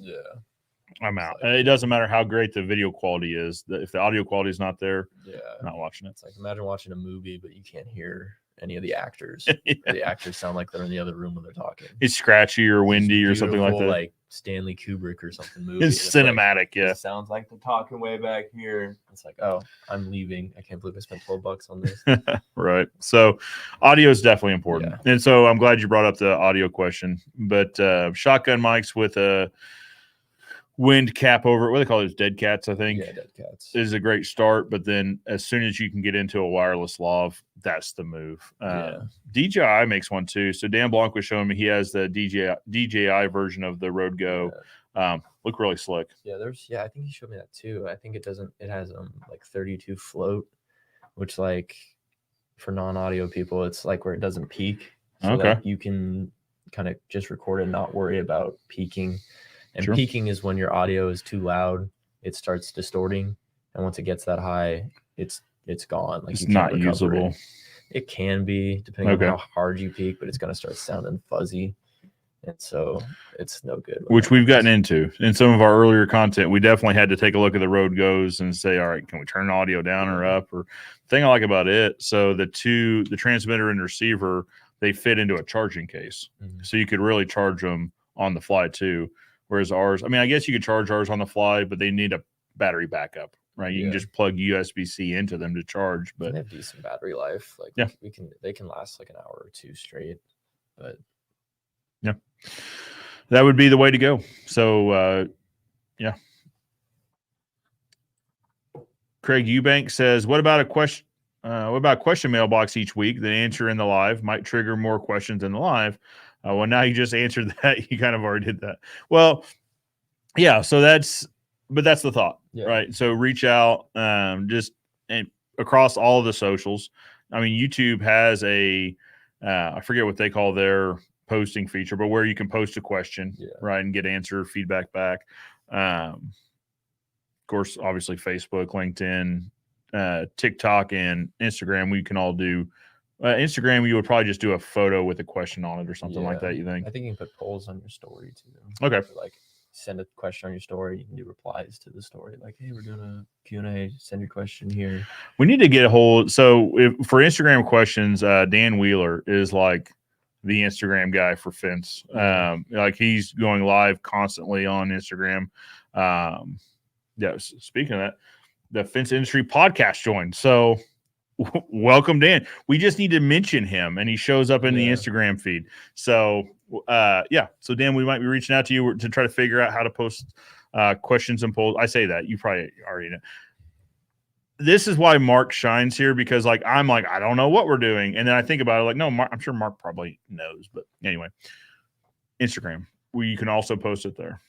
I'm out. It doesn't matter how great the video quality is. If the audio quality is not there, I'm not watching it. It's like imagine watching a movie, but you can't hear any of the actors. The actors sound like they're in the other room when they're talking. It's scratchy or windy or something like that. Like Stanley Kubrick or something movie. It's cinematic, It sounds like they're talking way back here. It's like, oh, I'm leaving. I can't believe I spent $12 on this. Right. So audio is definitely important. Yeah. And so I'm glad you brought up the audio question. But shotgun mics with a wind cap over it. What do they call those? Dead cats, I think. Yeah, dead cats. Is a great start. But then as soon as you can get into a wireless lav, that's the move. DJI makes one too. So Dan Blanc was showing me he has the DJI version of the Rode Go. Look really slick. Yeah, I think he showed me that too. I think it has like 32 float, which like for non-audio people, it's like where it doesn't peak. So like you can kind of just record and not worry about peaking. And peaking is when your audio is too loud, it starts distorting, and once it gets that high, it's gone. Like it's not usable. It can be depending on how hard you peak, but it's gonna start sounding fuzzy. and so it's no good. Which we've gotten into in some of our earlier content. We definitely had to take a look at the road goes and say, all right, can we turn audio down or up? Or the thing I like about it, so the transmitter and receiver, they fit into a charging case. So you could really charge them on the fly too. Whereas ours, I mean, I guess you could charge ours on the fly, but they need a battery backup, right? You can just plug USB-C into them to charge, but they have decent battery life. Like they can last like an hour or two straight, but yeah, that would be the way to go. So, yeah. Craig Eubank says, what about question mailbox each week? The answer in the live might trigger more questions in the live. Well, now you just answered that. You kind of already did that. Well, yeah. So that's the thought, right? So reach out, just and across all of the socials. I mean, YouTube has I forget what they call their posting feature, but where you can post a question, right, and get answer feedback back. Of course, obviously Facebook, LinkedIn, TikTok, and Instagram. We can all do. Instagram, you would probably just do a photo with a question on it or something like that. You think? I think you can put polls on your story too. Okay. Like send a question on your story. You can do replies to the story. Like, hey, we're doing a Q&A. Send your question here. We need to get a hold. So for Instagram questions, Dan Wheeler is like the Instagram guy for Fence. Like he's going live constantly on Instagram. Speaking of that, the Fence Industry Podcast joined. So welcome, Dan. We just need to mention him, and he shows up in the Instagram feed. So, So, Dan, we might be reaching out to you to try to figure out how to post questions and polls. I say that. You probably already know. This is why Mark shines here, because, I'm like, I don't know what we're doing. And then I think about it, no, Mark, I'm sure Mark probably knows. But anyway, Instagram, you can also post it there.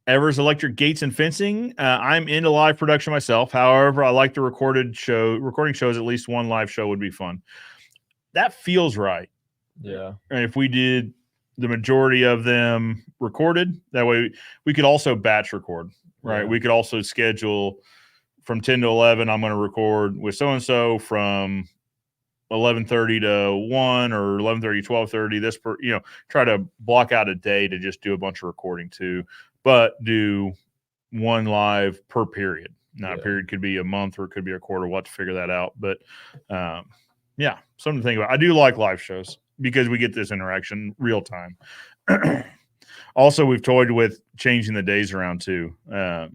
Evers Electric Gates and Fencing. I'm into live production myself. However, I like the recording shows. At least one live show would be fun. That feels right. Yeah. And if we did the majority of them recorded, that way we could also batch record, right? We could also schedule from 10 to 11. I'm going to record with so-and-so from 11:30 to 1 or 11:30 to 12:30. Try to block out a day to just do a bunch of recording too. But do one live per period. Now, a period could be a month or it could be a quarter. We'll have to figure that out. But, something to think about. I do like live shows because we get this interaction real time. Also, we've toyed with changing the days around too. I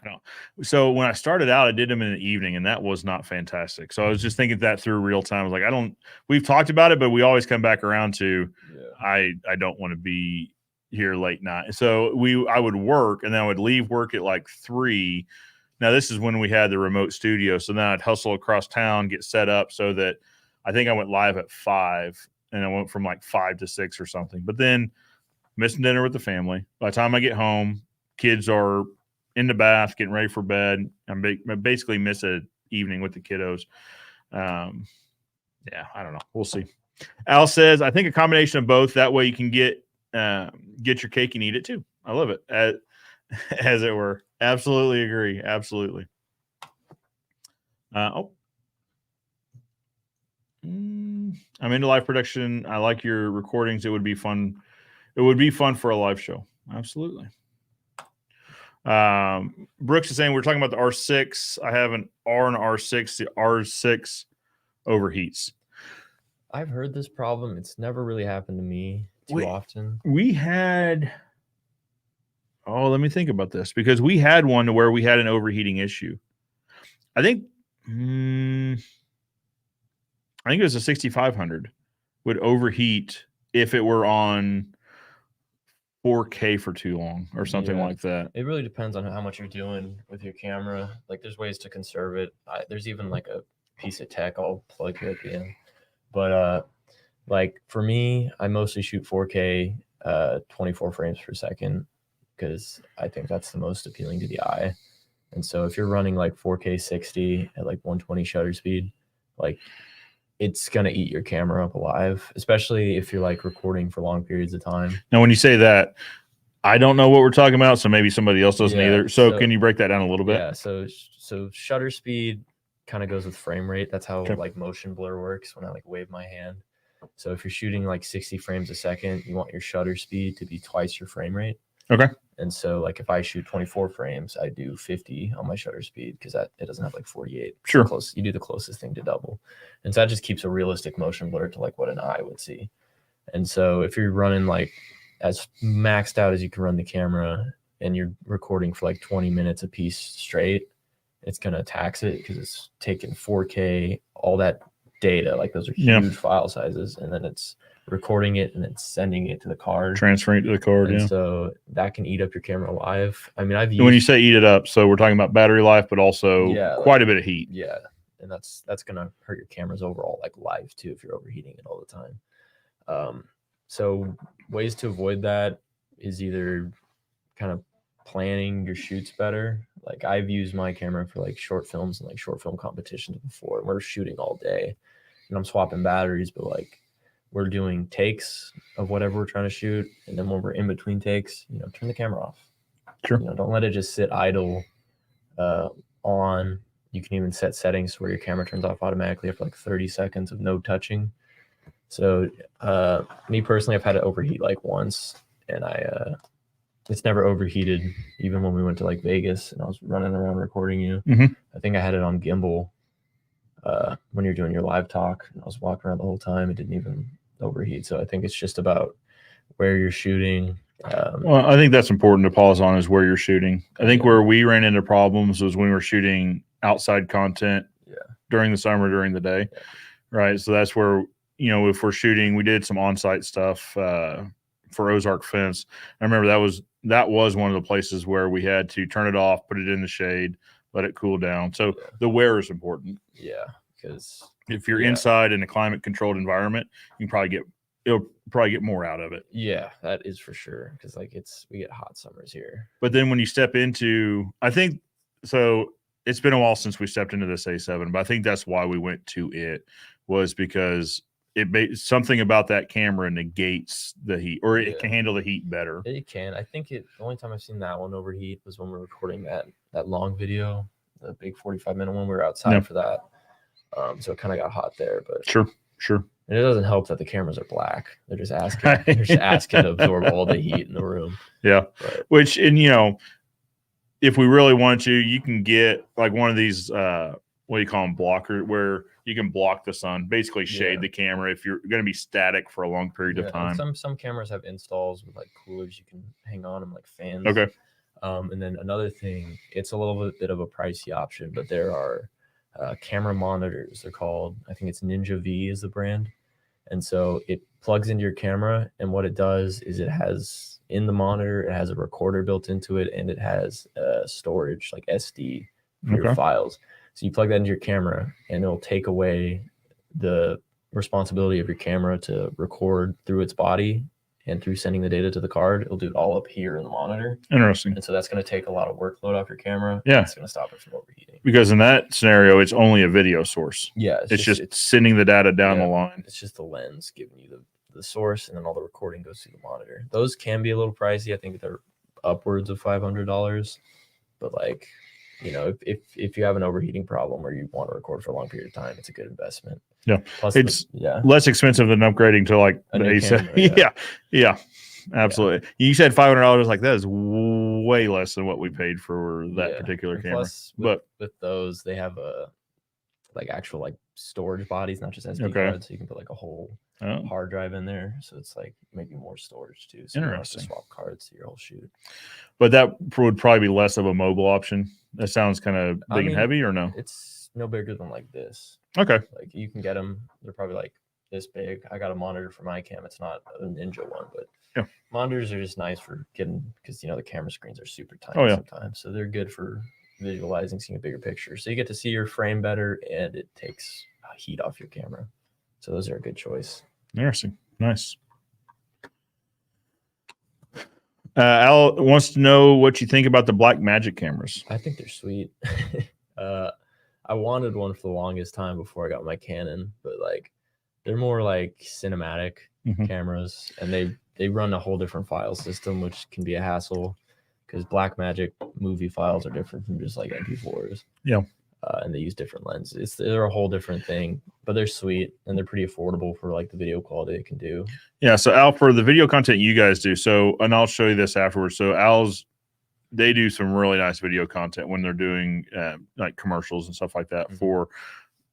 don't. So when I started out, I did them in the evening, and that was not fantastic. So I was just thinking that through real time. I was like, we've talked about it, but we always come back around to, I don't want to be here late night. So I would work, and then I would leave work at 3. Now this is when we had the remote studio. So then I'd hustle across town, get set up so that I think I went live at 5, and I went from 5 to 6 or something. But then missing dinner with the family. By the time I get home, kids are in the bath, getting ready for bed. I basically miss an evening with the kiddos. I don't know. We'll see. Al says, I think a combination of both. That way you can get your cake and eat it too. I love it, as it were. Absolutely agree. Absolutely. I'm into live production. I like your recordings. It would be fun. It would be fun for a live show. Absolutely. Brooks is saying we're talking about the R6. I have an R and R6. The R6 overheats. I've heard this problem. It's never really happened to me too often. We had, let me think about this, because we had one where we had an overheating issue. I think it was a 6500 would overheat if it were on 4K for too long or something like that. It really depends on how much you're doing with your camera. There's ways to conserve it. There's even a piece of tech I'll plug here at the end. But for me, I mostly shoot 4K 24 frames per second because I think that's the most appealing to the eye. And so if you're running 4K 60 at 120 shutter speed, it's going to eat your camera up alive, especially if you're recording for long periods of time. Now, when you say that, I don't know what we're talking about, so maybe somebody else doesn't either. So can you break that down a little bit? Yeah. So shutter speed kind of goes with frame rate. That's how Okay. like motion blur works when I like wave my hand. So if you're shooting like 60 frames a second, you want your shutter speed to be twice your frame rate. Okay. And so like if I shoot 24 frames, I do 50 on my shutter speed because it doesn't have like 48. Sure. Close. You do the closest thing to double. And so that just keeps a realistic motion blur to like what an eye would see. And so if you're running like as maxed out as you can run the camera and you're recording for like 20 minutes a piece straight, it's going to tax it because it's taking 4K, all that data, like those are huge file sizes, and then it's recording it and then sending it to the card, Transferring it to the card. and Yeah. so that can eat up your camera life. I mean, I've And when you used, say eat it up, so we're talking about battery life, but also quite a bit of heat. yeah, and that's gonna hurt your camera's overall like life too if you're overheating it all the time. So ways to avoid that is either kind of planning your shoots better. Like I've used my camera for like short films and like short film competitions before, and we're shooting all day and I'm swapping batteries, but like we're doing takes of whatever we're trying to shoot, and then when we're in between takes, you know, turn the camera off. Sure. You know, don't let it just sit idle on. You can even set settings where your camera turns off automatically after like 30 seconds of no touching. So me personally, I've had it overheat like once, and it's never overheated even when we went to like Vegas and I was running around recording you. Mhm. I think I had it on gimbal when you're doing your live talk, and I was walking around the whole time. It didn't even overheat. So I think it's just about where you're shooting. Well, I think that's important to pause on is where you're shooting. I think where we ran into problems was when we were shooting outside content during the summer, during the day, right? So that's where, you know, if we're shooting, we did some on-site stuff for Ozark Fence. I remember that was one of the places where we had to turn it off, put it in the shade, let it cool down. So the wear is important. Yeah, because if you're inside in a climate-controlled environment, it'll probably get more out of it. Yeah, that is for sure. Because like we get hot summers here. But then when you step into, I think so. It's been a while since we stepped into this A7, but I think that's why we went to it, was because something about that camera negates the heat, or it can handle the heat better. It can. I think the only time I've seen that one overheat was when we were recording that long video, the big 45-minute one. We were outside for that. So it kind of got hot there, but sure. And it doesn't help that the cameras are black. They're just asking to absorb all the heat in the room. Yeah. But, which, and you know, if we really want to, you can get like one of these, what do you call them, blocker, where you can block the sun, basically shade the camera if you're going to be static for a long period of time. Some cameras have installs with like coolers you can hang on them, like fans. Okay. And then another thing, it's a little bit of a pricey option, but there are camera monitors. They're called, I think it's Ninja V is the brand. And so it plugs into your camera, and what it does is it has in the monitor, it has a recorder built into it, and it has storage like SD for your files. So you plug that into your camera, and it'll take away the responsibility of your camera to record through its body and through sending the data to the card. It'll do it all up here in the monitor. Interesting. And so that's going to take a lot of workload off your camera. Yeah. It's going to stop it from overheating. Because in that scenario, it's only a video source. Yeah. It's just sending the data down the line. It's just the lens giving you the source, and then all the recording goes through the monitor. Those can be a little pricey. I think they're upwards of $500. But like, you know, if you have an overheating problem or you want to record for a long period of time, it's a good investment. Yeah. Plus, it's less expensive than upgrading to like the A7. Yeah. Absolutely. You said $500. Like that is way less than what we paid for that particular camera. Plus, with those, they have actual like storage bodies, not just SD cards. So you can put like a whole hard drive in there. So it's like maybe more storage too. So you don't have to swap cards to your whole shoot. But that would probably be less of a mobile option. That sounds kind of big and heavy, or no? It's no bigger than like this. Okay. Like you can get them. They're probably like this big. I got a monitor for my cam. It's not a Ninja one, but monitors are just nice for getting, because you know the camera screens are super tiny sometimes. So they're good for visualizing, seeing a bigger picture. So you get to see your frame better, and it takes heat off your camera. So those are a good choice. Interesting. Nice. Al wants to know what you think about the Blackmagic cameras. I think they're sweet. I wanted one for the longest time before I got my Canon, but like they're more like cinematic cameras, and they run a whole different file system, which can be a hassle because Blackmagic movie files are different from just like MP4s. Yeah. and they use different lenses. They're a whole different thing, but they're sweet and they're pretty affordable for like the video quality it can do. Yeah. So Al, for the video content you guys do, and I'll show you this afterwards. So they do some really nice video content when they're doing like commercials and stuff like that for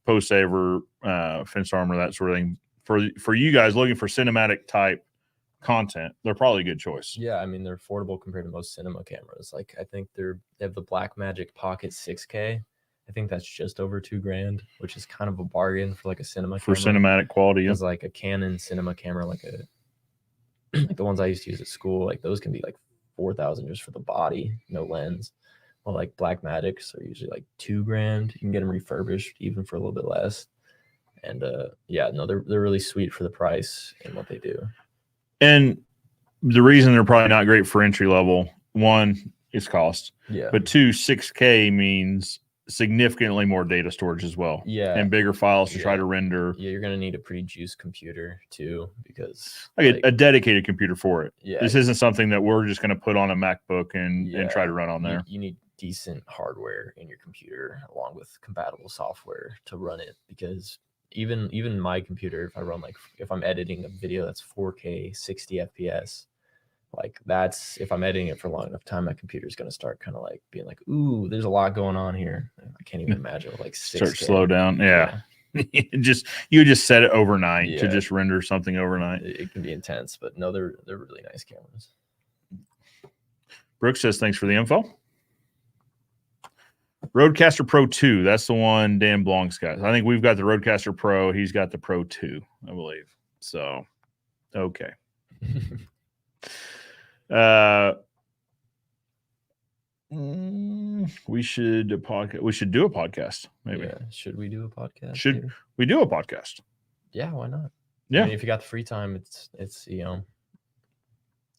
Post Saver, Fence Armor, that sort of thing. For you guys looking for cinematic type content, they're probably a good choice. Yeah, I mean they're affordable compared to most cinema cameras. Like I think they have the Blackmagic Pocket 6K. I think that's just over $2,000, which is kind of a bargain for like a cinema for camera. Cinematic quality. It's like a Canon cinema camera, like the ones I used to use at school. Like those can be like $4,000 just for the body, no lens. Well, like Blackmagics are usually like $2,000. You can get them refurbished even for a little bit less. And yeah, no, they're really sweet for the price and what they do. And the reason they're probably not great for entry level, one, is cost. Yeah. But two, 6K means significantly more data storage as well. Yeah. And bigger files to try to render. Yeah, you're gonna need a pretty juiced computer too, because like a dedicated computer for it. Yeah. This isn't something that we're just gonna put on a MacBook and try to run on there. You need decent hardware in your computer along with compatible software to run it, because even my computer, if I'm editing a video that's 4K 60 FPS, like that's, if I'm editing it for a long enough time, my computer is going to start kind of like being like, ooh, there's a lot going on here. I can't even imagine with like 6K. Start to slow down. Yeah. you just set it overnight to just render something overnight. It can be intense, but no, they're really nice cameras. Brooks says thanks for the info. Rodecaster Pro 2. That's the one Dan Blanc's got. I think we've got the Rodecaster Pro. He's got the Pro 2, I believe. So, okay. We should do a podcast, maybe. Yeah. Should we do a podcast? Should we do a podcast? Yeah, why not? Yeah. I mean, if you got the free time, it's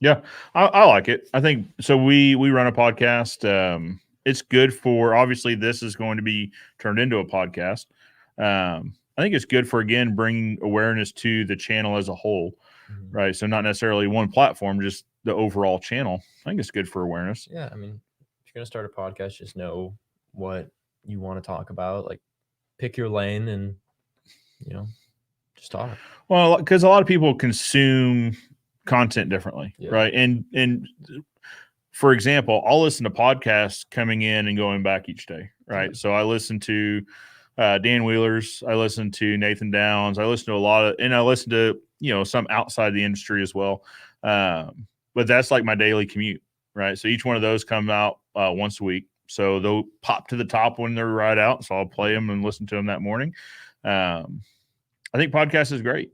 Yeah, I like it. I think so. We run a podcast. It's good for, obviously this is going to be turned into a podcast. I think it's good for, again, bringing awareness to the channel as a whole, right? So not necessarily one platform, just the overall channel. I think it's good for awareness. Yeah. I mean, if you're going to start a podcast, just know what you want to talk about. Like pick your lane and, just talk. Well, because a lot of people consume content differently, right? And for example, I'll listen to podcasts coming in and going back each day, right? So I listen to Dan Wheeler's, I listen to Nathan Downs, I listen to I listen to, some outside the industry as well. But that's like my daily commute, right? So each one of those come out once a week. So they'll pop to the top when they're right out. So I'll play them and listen to them that morning. I think podcast is great,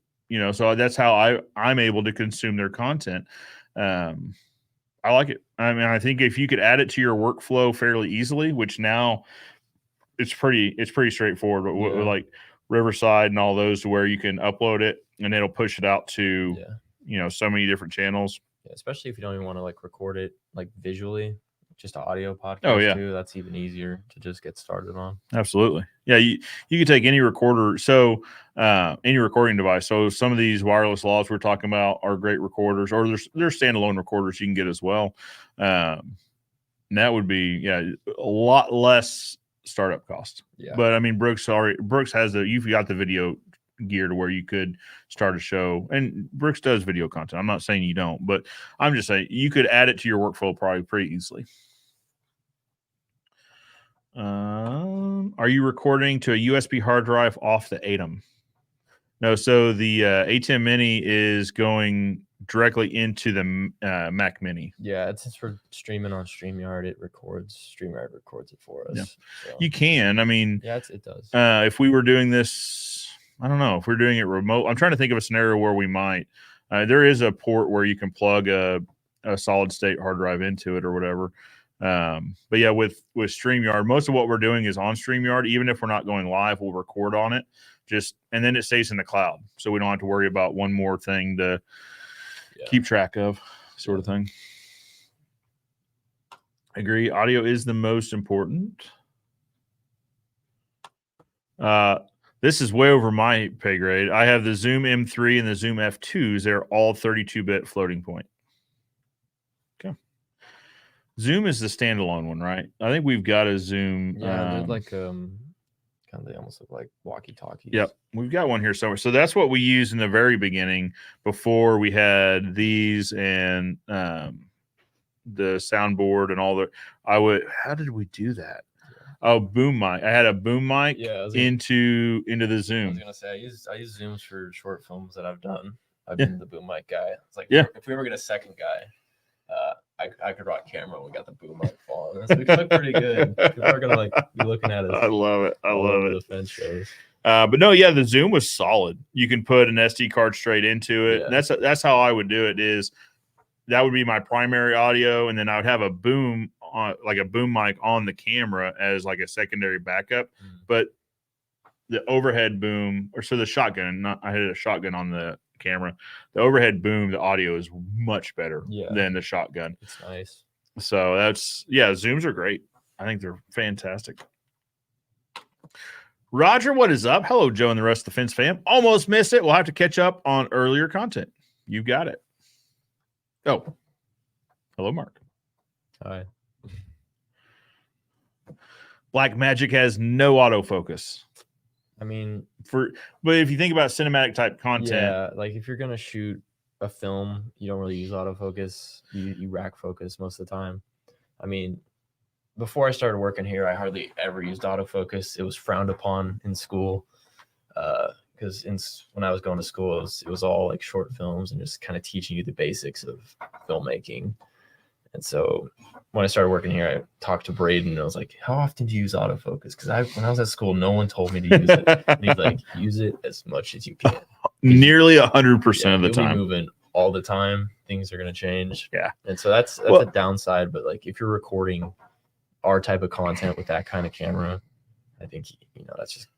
so that's how I'm able to consume their content. I like it. I mean, I think if you could add it to your workflow fairly easily, which now it's pretty straightforward, but with like Riverside and all those, to where you can upload it and it'll push it out to, so many different channels. Yeah, especially if you don't even want to like record it like visually, just an audio podcast too. That's even easier to just get started on. Absolutely. Yeah, you can take any recorder, any recording device. So some of these wireless laws we're talking about are great recorders, or there's standalone recorders you can get as well. And that would be a lot less startup cost. Yeah. But I mean, Brooks has you've got the video gear to where you could start a show, and Brooks does video content. I'm not saying you don't, but I'm just saying you could add it to your workflow probably pretty easily. Are you recording to a USB hard drive off the ATEM? No, so the ATEM Mini is going directly into the Mac Mini. Yeah, it's for streaming on StreamYard. StreamYard records it for us. Yeah. So. You can. I mean, it does. If we were doing this, I don't know, if we're doing it remote, I'm trying to think of a scenario where we might. There is a port where you can plug a solid state hard drive into it or whatever. But yeah, with StreamYard, most of what we're doing is on StreamYard. Even if we're not going live, we'll record on it, and then it stays in the cloud. So we don't have to worry about one more thing to keep track of, sort of thing. Agree. Audio is the most important. This is way over my pay grade. I have the Zoom M3 and the Zoom F2s. They're all 32-bit floating point. Zoom is the standalone one, right? I think we've got a Zoom. Yeah, they're like Kind of, they almost look like walkie-talkies. Yep, we've got one here somewhere. So that's what we used in the very beginning before we had these and the soundboard and all the. How did we do that? Oh, boom mic. I had a boom mic into the Zoom. I was gonna say I use Zooms for short films that I've done. I've been the boom mic guy. It's like if we ever get a second guy, I could rock camera when we got the boom mic falling. So we look pretty good. People are gonna be looking at us. I love it. I love it. The fence shows. But no, yeah, the Zoom was solid. You can put an SD card straight into it. Yeah. That's how I would do it. Is that would be my primary audio, and then I would have a boom on, like a boom mic on the camera as like a secondary backup. But the overhead boom, or so the shotgun, I had a shotgun on the camera. The overhead boom, the audio is much better than the shotgun. It's nice. So Zooms are great. I think they're fantastic. Roger, what is up? Hello, Joe and the rest of the Fence fam. Almost missed it. We'll have to catch up on earlier content. You got it. Oh, hello, Mark. Hi. Blackmagic has no autofocus. I mean, but if you think about cinematic type content, like if you're gonna shoot a film, you don't really use autofocus. You rack focus most of the time. I mean, before I started working here, I hardly ever used autofocus. It was frowned upon in school because when I was going to school, it was all like short films and just kind of teaching you the basics of filmmaking. And so when I started working here, I talked to Braden and I was like, how often do you use autofocus? Because when I was at school, no one told me to use it. And he's like, use it as much as you can. Nearly 100% of the time. Moving all the time, things are going to change. Yeah. And so that's a downside. But like if you're recording our type of content with that kind of camera, I think, that's just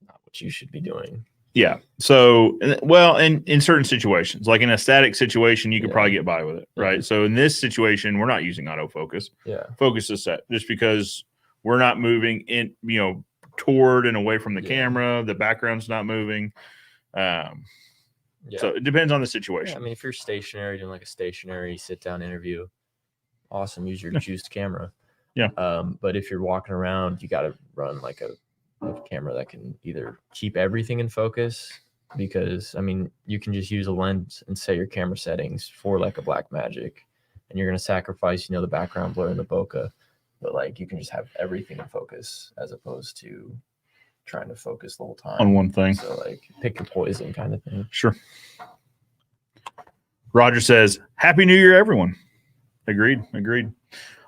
not what you should be doing. Yeah. So, and in certain situations, like in a static situation, you could probably get by with it, right? So in this situation, we're not using autofocus. Yeah. Focus is set just because we're not moving in, toward and away from the camera. The background's not moving. So it depends on the situation. Yeah, I mean, if you're stationary, doing like a stationary sit-down interview, awesome. Use your juiced camera. Yeah. But if you're walking around, you got to run like a camera that can either keep everything in focus, because I mean, you can just use a lens and set your camera settings for like a Blackmagic, and you're going to sacrifice, the background blur and the bokeh, but like you can just have everything in focus as opposed to trying to focus the whole time on one thing. So like pick your poison kind of thing. Sure. Roger says, Happy New Year, everyone. Agreed.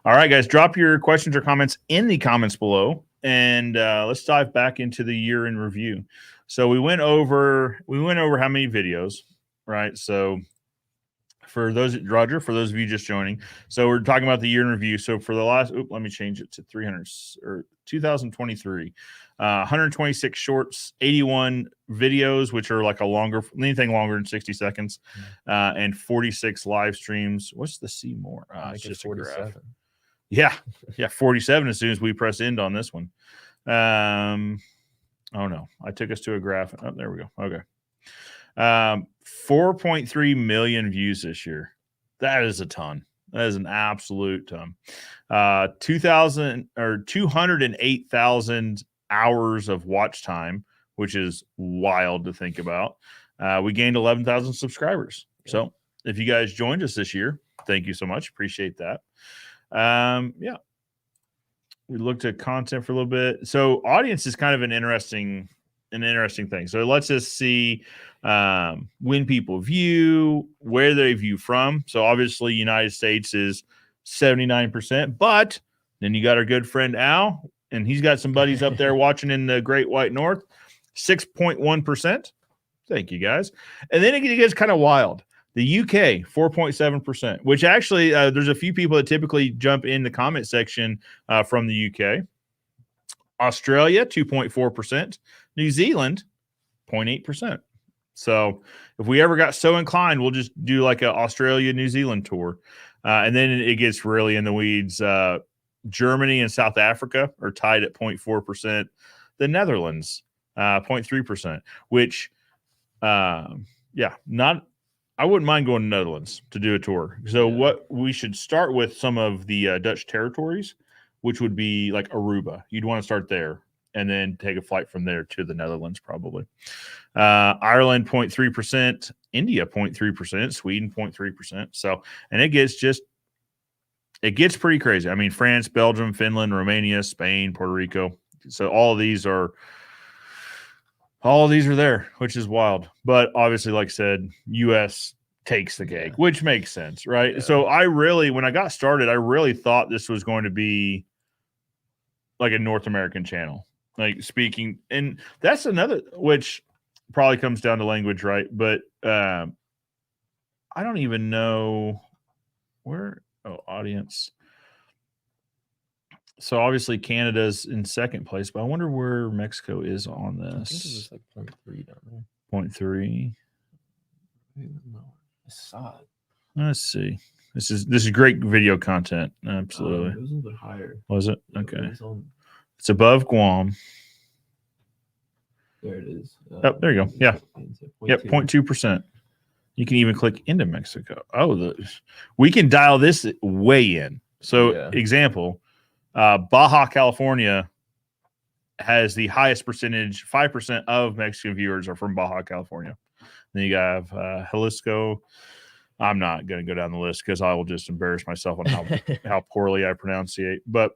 All right, guys, drop your questions or comments in the comments below. And let's dive back into the year in review. So we went over how many videos, right? So for those of you just joining, so we're talking about the year in review. So for the last, let me change it to 2023, 126 shorts, 81 videos, which are like anything longer than 60 seconds, and 46 live streams. What's the C more? It's just 47. A graph. Yeah, 47 as soon as we press end on this one. Oh no, I took us to a graph. Oh, there we go. Okay. 4.3 million views this year. That is a ton. That is an absolute ton. 208,000 hours of watch time, which is wild to think about. We gained 11,000 subscribers. So if you guys joined us this year, thank you so much. Appreciate that. We looked at content for a little bit. So audience is kind of an interesting thing. So let's just see when people view, where they view from. So obviously United States is 79%, but then you got our good friend Al, and he's got some buddies up there watching in the Great White North, 6.1%. Thank you, guys. And then it gets kind of wild. The UK, 4.7%, which actually there's a few people that typically jump in the comment section from the UK. Australia, 2.4%. New Zealand, 0.8%. So if we ever got so inclined, we'll just do like an Australia, New Zealand tour. And then it gets really in the weeds. Germany and South Africa are tied at 0.4%. The Netherlands, 0.3%, which, I wouldn't mind going to Netherlands to do a tour. So what we should start with some of the Dutch territories, which would be like Aruba. You'd want to start there. and then take a flight from there to the Netherlands, probably. Ireland 0.3%, India 0.3%, Sweden 0.3%. So, and it gets pretty crazy. I mean, France, Belgium, Finland, Romania, Spain, Puerto Rico. So all of these are there, which is wild. But obviously, like I said, US takes the cake, which makes sense, right? Yeah. So when I got started, I really thought this was going to be like a North American channel, like speaking. And that's another, which probably comes down to language, right? But I don't even know where, audience. So obviously Canada's in second place, but I wonder where Mexico is on this. I think it was like 0.3 down there. 0.3. I saw it. Let's see. This is great video content. Absolutely. It was a little bit higher. Was it? Yeah, okay. It's above Guam. There it is. There you go. Yeah. Yep. 0.2%. You can even click into Mexico. We can dial this way in. So example, Baja California has the highest percentage. 5% of Mexican viewers are from Baja California. Then you have Jalisco. I'm not going to go down the list because I will just embarrass myself on how poorly I pronunciate. But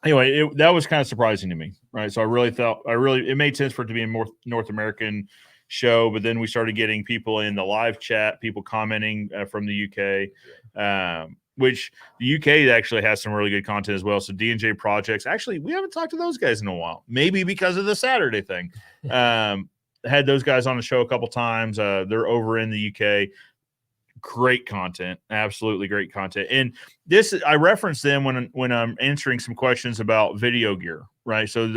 anyway, that was kind of surprising to me, right? So it made sense for it to be a more North American show. But then we started getting people in the live chat, people commenting from the UK, which the UK actually has some really good content as well. So D&J Projects, actually, we haven't talked to those guys in a while, maybe because of the Saturday thing. Had those guys on the show a couple times. They're over in the UK. Great content, absolutely great content. And this, I reference them when I'm answering some questions about video gear, right? So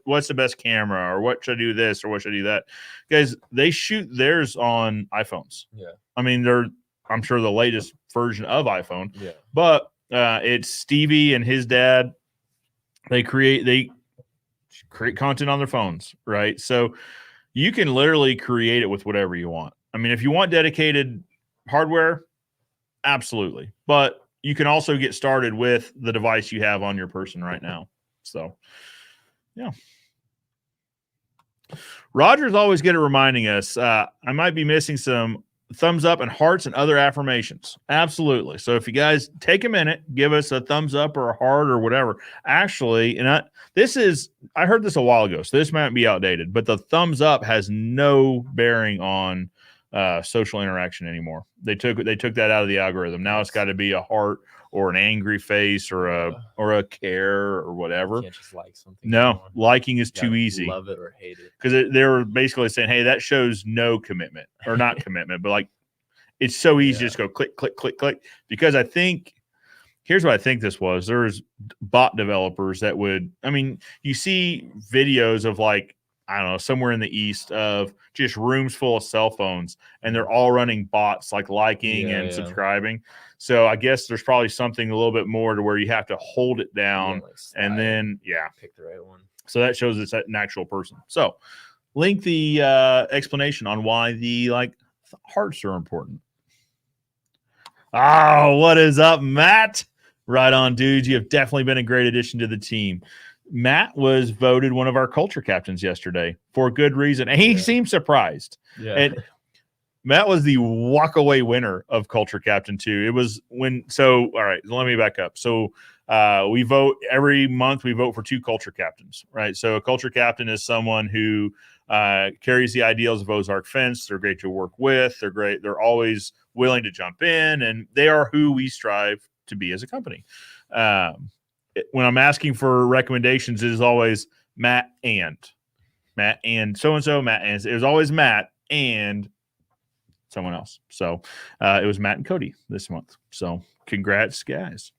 what's the best camera, or what should I do this, or what should I do that? Guys, they shoot theirs on iPhones. Yeah, I mean I'm sure the latest version of iPhone. Yeah, but it's Stevie and his dad. They create content on their phones, right? So you can literally create it with whatever you want. I mean, if you want dedicated hardware, absolutely. But you can also get started with the device you have on your person right now. So, yeah. Roger's always good at reminding us. I might be missing some thumbs up and hearts and other affirmations. Absolutely. So if you guys take a minute, give us a thumbs up or a heart or whatever. Actually, and I heard this a while ago, so this might be outdated, but the thumbs up has no bearing on social interaction anymore. They took that out of the algorithm. Now it's got to be a heart or an angry face or a care or whatever. You can't just like something. No, anymore. Liking is too easy. Love it or hate it. Because they were basically saying, hey, that shows no commitment, or not commitment, but like it's so easy to just go click, click, click, click. Because I think here's what I think this was. There's bot developers that you see videos of like, I don't know, somewhere in the East of just rooms full of cell phones, and they're all running bots like liking and subscribing. So I guess there's probably something a little bit more to where you have to hold it down and then pick the right one. So that shows it's an actual person. So link the explanation on why the hearts are important. Oh, what is up, Matt? Right on, dudes. You have definitely been a great addition to the team. Matt was voted one of our culture captains yesterday for good reason. And he seemed surprised. Yeah. And Matt was the walk-away winner of culture captain too. It was all right, let me back up. So we vote every month. We vote for 2 culture captains, right? So a culture captain is someone who carries the ideals of Ozark Fence. They're great to work with. They're great. They're always willing to jump in, and they are who we strive to be as a company. When I'm asking for recommendations, it is always Matt and so-and-so, Matt and. It was always Matt and someone else. So it was Matt and Cody this month. So congrats, guys.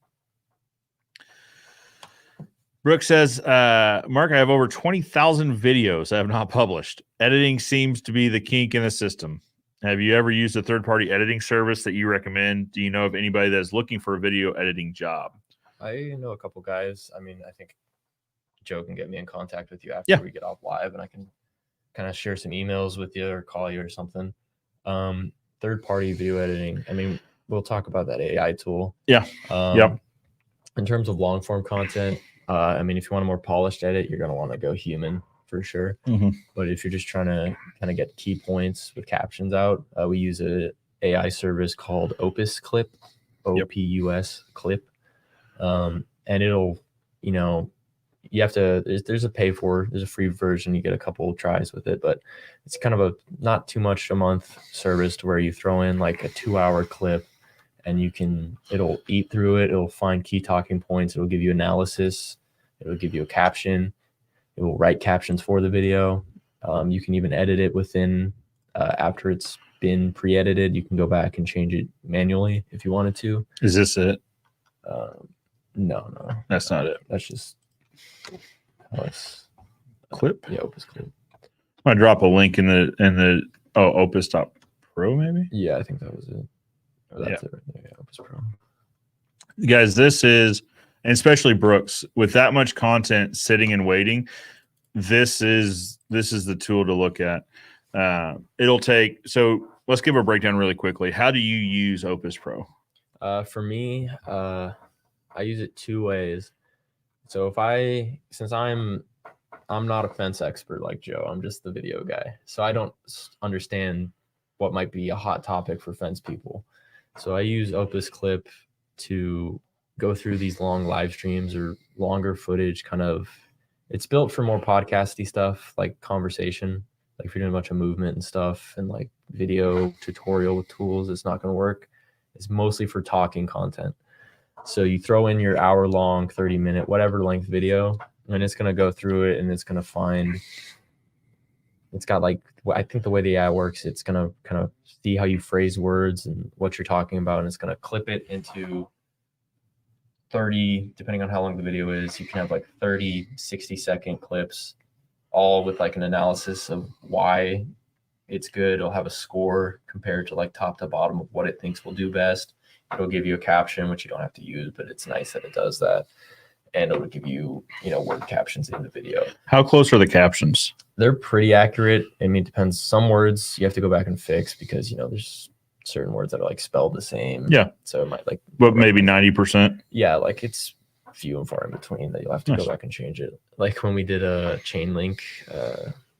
Brooke says, Mark, I have over 20,000 videos I have not published. Editing seems to be the kink in the system. Have you ever used a third-party editing service that you recommend? Do you know of anybody that is looking for a video editing job? I know a couple guys. I mean, I think Joe can get me in contact with you after we get off live, and I can kind of share some emails with you or call you or something. Third-party video editing. I mean, we'll talk about that AI tool. Yeah. In terms of long-form content, I mean, if you want a more polished edit, you're going to want to go human for sure. But if you're just trying to kind of get key points with captions out, we use a AI service called Opus Clip, OPUS Clip. And it'll, you know, you have to, there's a free version. You get a couple of tries with it, but it's kind of a not too much a month service to where you throw in like a 2-hour clip and it'll eat through it. It'll find key talking points. It'll give you analysis. It'll give you a caption. It will write captions for the video. You can even edit it within, after it's been pre-edited, you can go back and change it manually if you wanted to. Is this it? No, that's not it. That's just Clip. Yeah, Opus Clip. I drop a link in the Opus.pro maybe. Yeah, I think that was it. Oh, that's it right there. Yeah, Opus Pro. Guys, this is, and especially Brooks, with that much content sitting and waiting, this is the tool to look at. It'll take. So let's give a breakdown really quickly. How do you use Opus Pro? For me, I use it 2 ways. So since I'm not a fence expert like Joe, I'm just the video guy. So I don't understand what might be a hot topic for fence people. So I use Opus Clip to go through these long live streams or longer footage kind of. It's built for more podcasty stuff like conversation. Like if you're doing a bunch of movement and stuff and like video tutorial with tools, it's not going to work. It's mostly for talking content. So you throw in your hour-long, 30-minute, whatever length video, and it's going to go through it, and it's going to find. It's got like, I think the way the AI works, it's going to kind of see how you phrase words and what you're talking about, and it's going to clip it into 30, depending on how long the video is. You can have like 30, 60-second clips, all with like an analysis of why it's good. It'll have a score compared to like top to bottom of what it thinks will do best. It'll give you a caption, which you don't have to use, but it's nice that it does that. And it'll give you, word captions in the video. How close are the captions? They're pretty accurate. I mean, it depends. Some words you have to go back and fix because, there's certain words that are like spelled the same. Yeah. So it might but maybe 90%. Yeah. Like it's few and far in between that you'll have to go back and change it. Like when we did a chain link,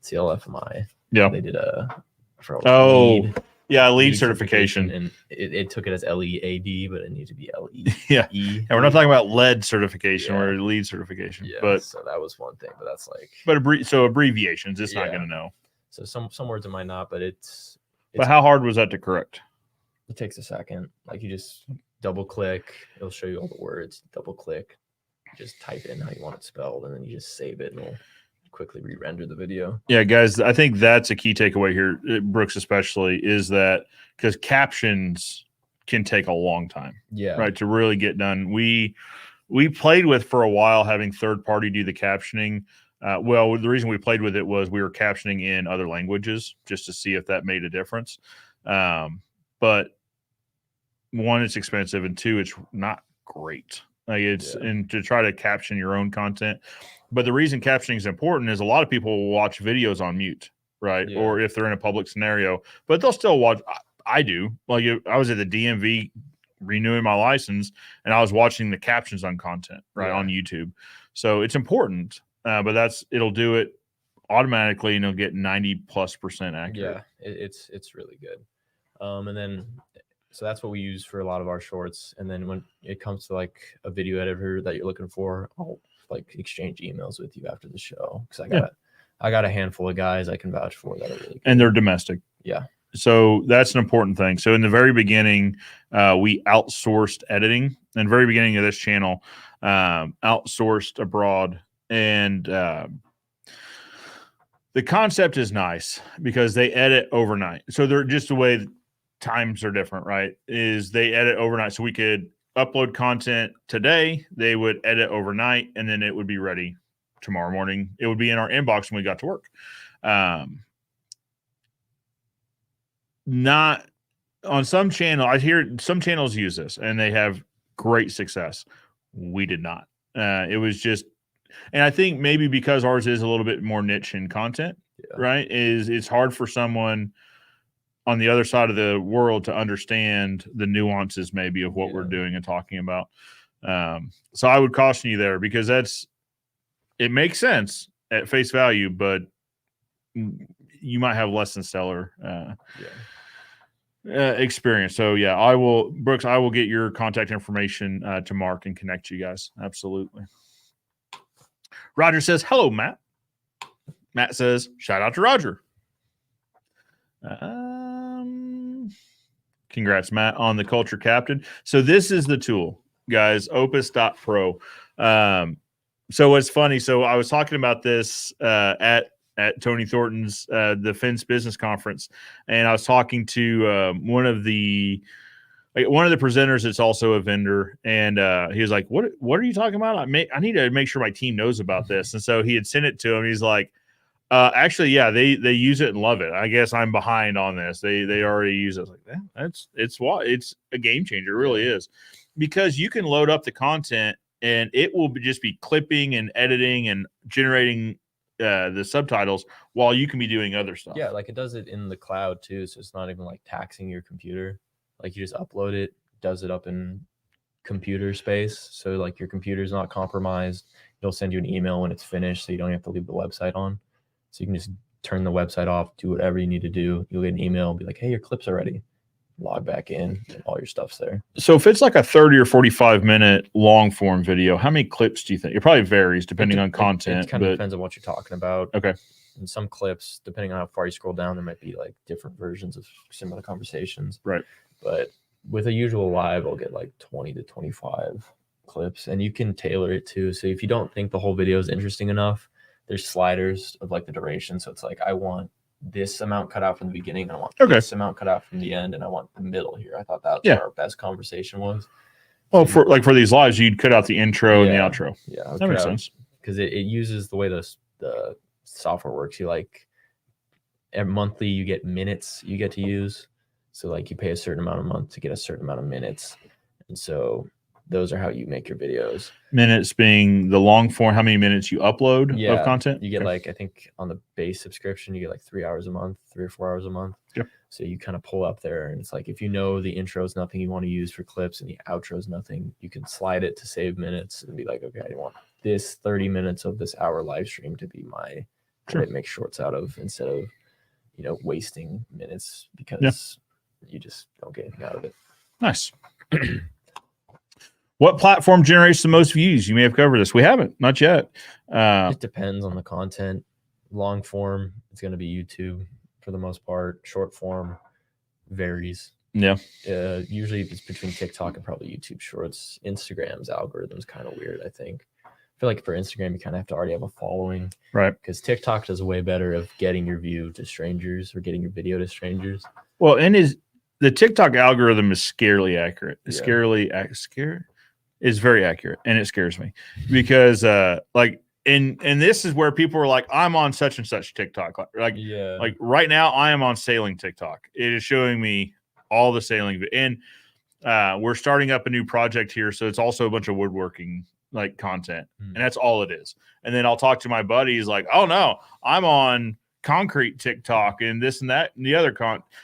CLFMI. Yeah. They did lead certification. And it took it as LEAD, but it needed to be LE. Yeah. And we're not talking about lead certification or lead certification. Yeah. But so that was one thing, but that's like. But abbreviations, it's not going to know. So some words it might not, but it's. But how hard was that to correct? It takes a second. Like you just double click, it'll show you all the words. Double click, just type in how you want it spelled, and then you just save it, and it'll quickly re-render the video. Yeah, guys, I think that's a key takeaway here, Brooks especially, is that because captions can take a long time, right, to really get done. We played with for a while having third party do the captioning. Well, the reason we played with it was we were captioning in other languages just to see if that made a difference. But one, it's expensive, and two, it's not great. Like and to try to caption your own content. But the reason captioning is important is a lot of people will watch videos on mute, right? Yeah. Or if they're in a public scenario, but they'll still watch. I do. Like I was at the DMV renewing my license, and I was watching the captions on content on YouTube. So it's important, but it'll do it automatically, and it'll get 90+% accurate. Yeah, it's really good. And then. So that's what we use for a lot of our shorts. And then when it comes to like a video editor that you're looking for, I'll like exchange emails with you after the show. Cause I got a handful of guys I can vouch for that are really good. And they're domestic. Yeah. So that's an important thing. So in the very beginning, we outsourced editing. In the very beginning of this channel, outsourced abroad. And the concept is nice because they edit overnight. So they're just the way times are different, right? Is they edit overnight. So we could upload content today, they would edit overnight, and then it would be ready tomorrow morning. It would be in our inbox when we got to work. Not on some channel. I hear some channels use this and they have great success. We did not. It was just, and I think maybe because ours is a little bit more niche in content, right? It's hard for someone on the other side of the world to understand the nuances maybe of what we're doing and talking about. So I would caution you there because it makes sense at face value, but you might have less than stellar experience. So yeah, I will, Brooks, I will get your contact information to Mark and connect you guys. Absolutely. Roger says, hello, Matt. Matt says, shout out to Roger. Congrats, Matt, on the Culture Captain. So this is the tool, guys, opus.pro. So what's funny, so I was talking about this at Tony Thornton's the Fence Business Conference, and I was talking to one of the presenters that's also a vendor, and he was like, what are you talking about? I need to make sure my team knows about this. And so he had sent it to him. He's like, actually, yeah, they use it and love it. I guess I'm behind on this. They already use it. I was like, it's a game changer. It really is, because you can load up the content and it will just be clipping and editing and generating the subtitles while you can be doing other stuff. Yeah, like it does it in the cloud too, so it's not even like taxing your computer. Like you just upload it, does it up in computer space, so like your computer's not compromised. It'll send you an email when it's finished, so you don't have to leave the website on. So you can just turn the website off, do whatever you need to do. You'll get an email, be like, hey, your clips are ready. Log back in, and all your stuff's there. So if it's like a 30 or 45-minute long form video, how many clips do you think? It probably varies depending on content. It kind of depends on what you're talking about. Okay. And some clips, depending on how far you scroll down, there might be like different versions of similar conversations. Right. But with a usual live, I'll get like 20 to 25 clips, and you can tailor it too. So if you don't think the whole video is interesting enough, there's sliders of like the duration. So it's like, I want this amount cut out from the beginning, and I want this amount cut out from the end, and I want the middle here. I thought that's where our best conversation was. Well, for these lives, you'd cut out the intro and the outro. Yeah, that makes sense, because it uses the way the software works. You like every monthly, you get minutes you get to use. So like you pay a certain amount a month to get a certain amount of minutes, and so those are how you make your videos. Minutes being the long form, how many minutes you upload of content? You get like, I think on the base subscription, you get like 3 hours a month, 3 or 4 hours a month. Yep. So you kind of pull up there, and it's like, if you know the intro is nothing you want to use for clips and the outro is nothing, you can slide it to save minutes and be like, okay, I want this 30 minutes of this hour live stream to be my what I make shorts out of, instead of, wasting minutes because you just don't get anything out of it. Nice. What platform generates the most views? You may have covered this. We haven't, not yet. It depends on the content. Long form, it's going to be YouTube for the most part. Short form varies. Yeah. Usually it's between TikTok and probably YouTube Shorts. Instagram's algorithm's kind of weird, I think. I feel like for Instagram, you kind of have to already have a following. Right. Because TikTok does way better of getting your view to strangers or getting your video to strangers. Well, and the TikTok algorithm is scarily accurate. It's is very accurate, and it scares me because and this is where people are like, I'm on such and such TikTok. Like right now I am on sailing TikTok. It is showing me all the sailing, and we're starting up a new project here, so it's also a bunch of woodworking like content, and that's all it is. And then I'll talk to my buddies like, oh no, I'm on concrete TikTok and this and that and the other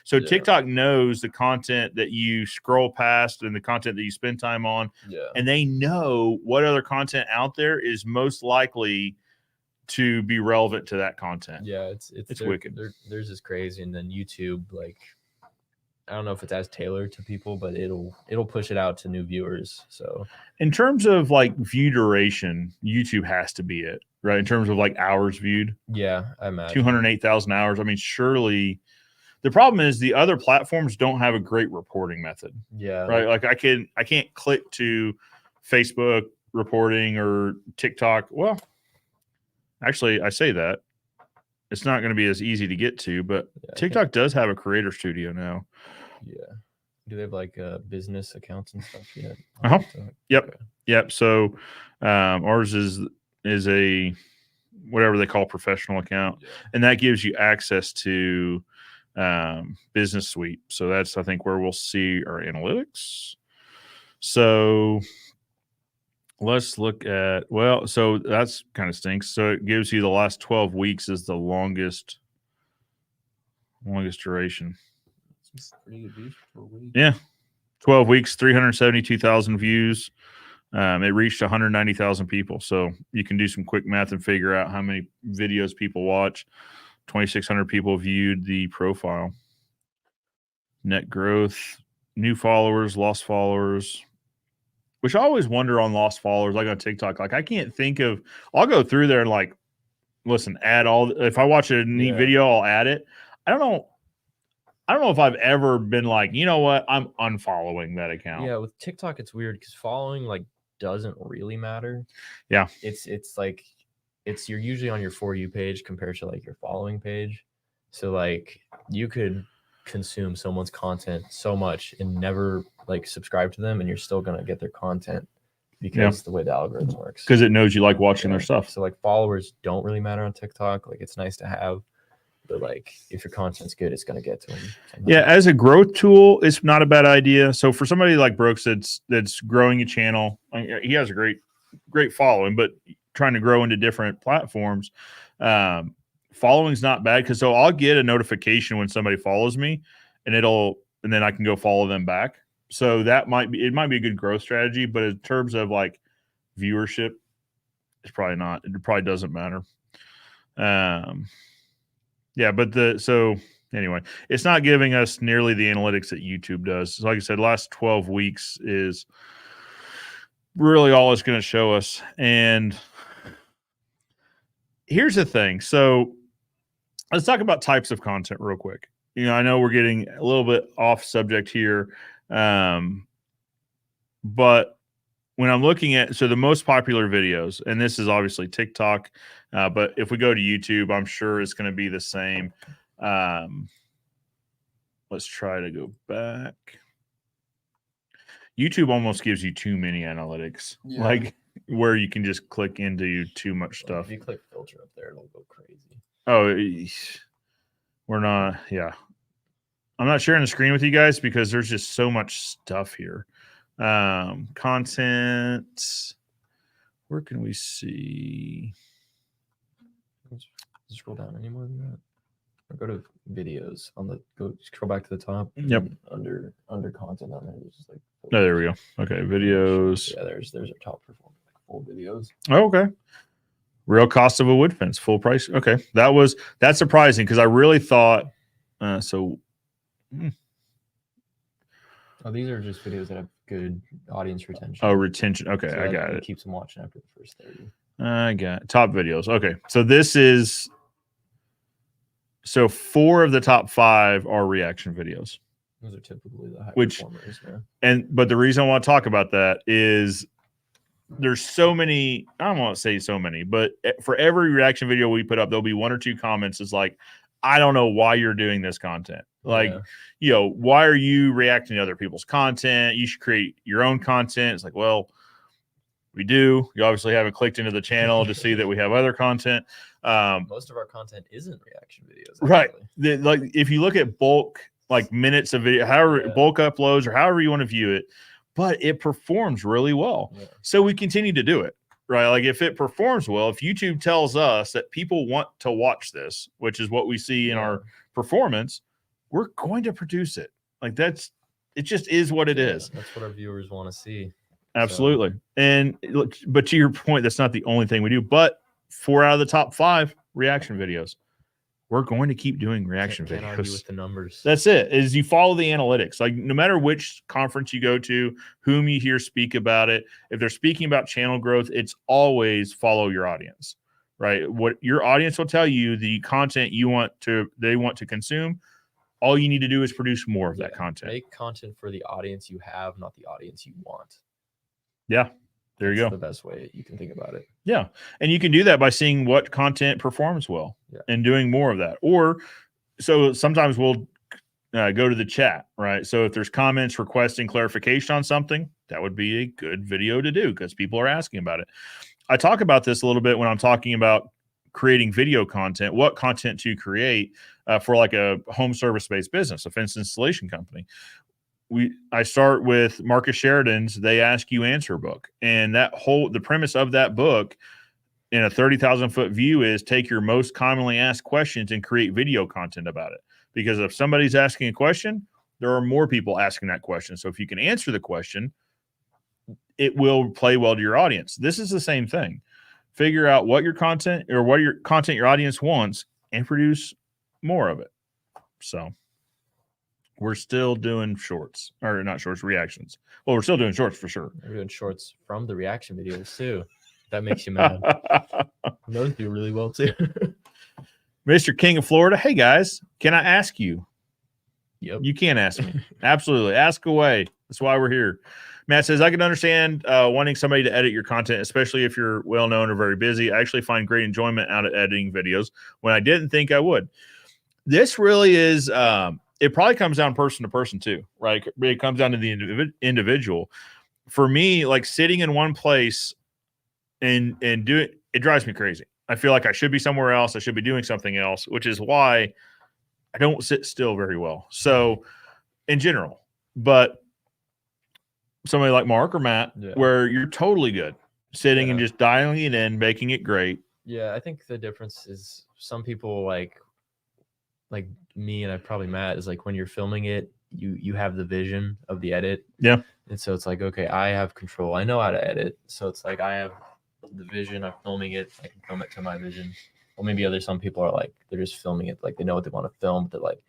so TikTok knows the content that you scroll past and the content that you spend time on, and they know what other content out there is most likely to be relevant to that content. It's wicked. Theirs is crazy. And then YouTube, like, I don't know if it's as tailored to people, but it'll push it out to new viewers. So in terms of like view duration, YouTube has to be it, right? In terms of like hours viewed. Yeah, I imagine 208,000 hours. I mean, surely the problem is the other platforms don't have a great reporting method. Yeah. Right. Like I can't click to Facebook reporting or TikTok. Well, actually, I say that it's not going to be as easy to get to, but TikTok does have a creator studio now. Yeah. Do they have like business accounts and stuff yet? Yep. Okay. Yep. So ours is a whatever they call professional account, and that gives you access to Business Suite. So that's, I think, where we'll see our analytics. So let's look at, so that's kind of stinks. So it gives you the last 12 weeks is the longest duration. It's pretty good views for a week. Yeah. 12 weeks, 372,000 views. It reached 190,000 people. So you can do some quick math and figure out how many videos people watch. 2,600 people viewed the profile. Net growth, new followers, lost followers, which I always wonder on lost followers, like on TikTok. Like I can't think of, I'll go through there and like, listen, add all, if I watch a neat video, I'll add it. I don't know if I've ever been like, you know what, I'm unfollowing that account. Yeah, with TikTok, it's weird because following like doesn't really matter. Yeah. It's like you're usually on your For You page compared to like your following page. So like you could consume someone's content so much and never like subscribe to them, and you're still gonna get their content because the way the algorithm works. Because it knows you like watching their stuff. So like followers don't really matter on TikTok. Like it's nice to have, but like if your content's good, it's gonna get to them. Yeah, as a growth tool, it's not a bad idea. So for somebody like Brooks that's growing a channel, he has a great following, but trying to grow into different platforms, following's not bad, because so I'll get a notification when somebody follows me, and then I can go follow them back. So that might be a good growth strategy, but in terms of like viewership, it's probably not. It probably doesn't matter. Yeah, but so anyway, it's not giving us nearly the analytics that YouTube does. So like I said, last 12 weeks is really all it's going to show us. And here's the thing. So let's talk about types of content real quick. You know, I know we're getting a little bit off subject here. But when I'm looking at, so the most popular videos, and this is obviously TikTok, but if we go to YouTube, I'm sure it's going to be the same. Let's try to go back. YouTube almost gives you too many analytics, like where you can just click into too much stuff. If you click filter up there, it'll go crazy. Oh, we're not. Yeah. I'm not sharing the screen with you guys because there's just so much stuff here. Content. Where can we see? Scroll down any more than that. Or go to videos on the scroll back to the top. Yep. Under content on there. There's just like Oh, there we go. Okay, videos. Yeah, there's our top performing full videos. Oh, okay. Real cost of a wood fence, full price. Okay, that's surprising because I really thought so. Oh, these are just videos that have good audience retention. Oh, retention. Okay, So I got it. Keeps them watching after the first 30. I got it. Top videos. Okay, so this is. So 4 of the top 5 are reaction videos. Those are typically the high performers. Yeah. But the reason I want to talk about that is there's so many, I don't want to say so many, but for every reaction video we put up, there'll be 1 or 2 comments. It's like, I don't know why you're doing this content. Like, you know, why are you reacting to other people's content? You should create your own content. It's like, well, we do. You obviously haven't clicked into the channel to see that we have other content. Most of our content isn't reaction videos. Actually. Right. Like if you look at bulk, like minutes of video, however bulk uploads or however you want to view it, but it performs really well. Yeah. So we continue to do it, right? Like if it performs well, if YouTube tells us that people want to watch this, which is what we see in our performance, we're going to produce it. Like it just is what it is. That's what our viewers want to see. Absolutely. So. And but to your point, that's not the only thing we do, but 4 out of the top 5 reaction videos. We're going to keep doing reaction can't videos. Argue with the numbers. That's it. Is you follow the analytics. Like no matter which conference you go to, whom you hear speak about it, if they're speaking about channel growth, it's always follow your audience, right? What your audience will tell you, the content they want to consume. All you need to do is produce more of that content. Make content for the audience you have, not the audience you want. Yeah. There you go. The best way you can think about it. Yeah. And you can do that by seeing what content performs well and doing more of that. Or so sometimes we'll go to the chat, right? So if there's comments requesting clarification on something, that would be a good video to do because people are asking about it. I talk about this a little bit when I'm talking about creating video content, what content to create for like a home service-based business, a fence installation company. I start with Marcus Sheridan's They Ask You Answer book. And the premise of that book in a 30,000 foot view is take your most commonly asked questions and create video content about it. Because if somebody's asking a question, there are more people asking that question. So if you can answer the question, it will play well to your audience. This is the same thing. Figure out what your content your audience wants and produce more of it. So we're still doing shorts, or not shorts, reactions. Well, we're still doing shorts for sure. We're doing shorts from the reaction videos too. That makes you mad. Those do really well too. Mr. King of Florida. Hey guys, can I ask you? Yep. You can ask me. Absolutely. Ask away. That's why we're here. Matt says, I can understand wanting somebody to edit your content, especially if you're well-known or very busy. I actually find great enjoyment out of editing videos when I didn't think I would. This really is, it probably comes down person to person too, right? It comes down to the individual. For me, like sitting in one place and do it drives me crazy. I feel like I should be somewhere else. I should be doing something else, which is why I don't sit still very well. So in general, but somebody like Mark or Matt, where you're totally good sitting and just dialing it in, making it great. Yeah. I think the difference is some people like me and I probably Matt is like when you're filming it, you have the vision of the edit. Yeah. And so it's like, okay, I have control. I know how to edit. So it's like, I have the vision. I'm filming it. I can film it to my vision. Well, maybe some people are like, they're just filming it. Like they know what they want to film, but they're like,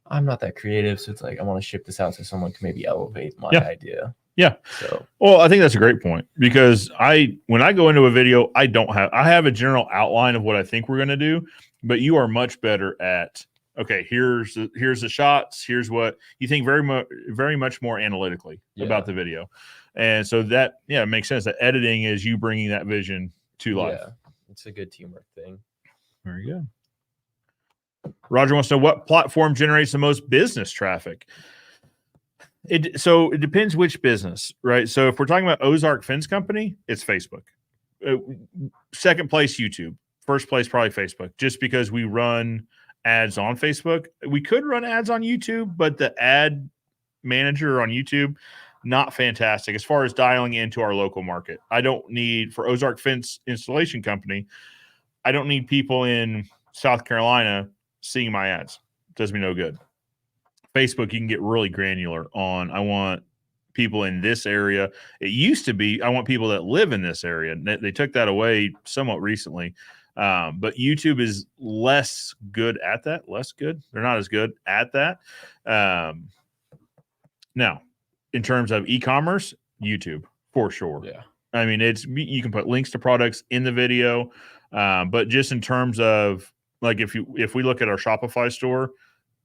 I'm not that creative. So it's like, I want to ship this out so someone can maybe elevate my idea. Yeah. So, well, I think that's a great point because when I go into a video, I have a general outline of what I think we're going to do, but you are much better at, okay, here's the shots. Here's what you think very much more analytically about the video. And so that, it makes sense that editing is you bringing that vision to life. Yeah. It's a good teamwork thing. Very good. Roger wants to know what platform generates the most business traffic. So it depends which business, right? So if we're talking about Ozark Fence Company, it's Facebook. Second place, YouTube. First place, probably Facebook, just because we run ads on Facebook. We could run ads on YouTube, but the ad manager on YouTube, not fantastic as far as dialing into our local market. I don't need, for Ozark Fence Installation Company, I don't need people in South Carolina seeing my ads. Does me no good. Facebook, you can get really granular on, I want people in this area. It used to be, I want people that live in this area. They took that away somewhat recently. But YouTube is less good at that. They're not as good at that. Now, in terms of e-commerce, YouTube for sure. Yeah. I mean, you can put links to products in the video, but just in terms of like if we look at our Shopify store,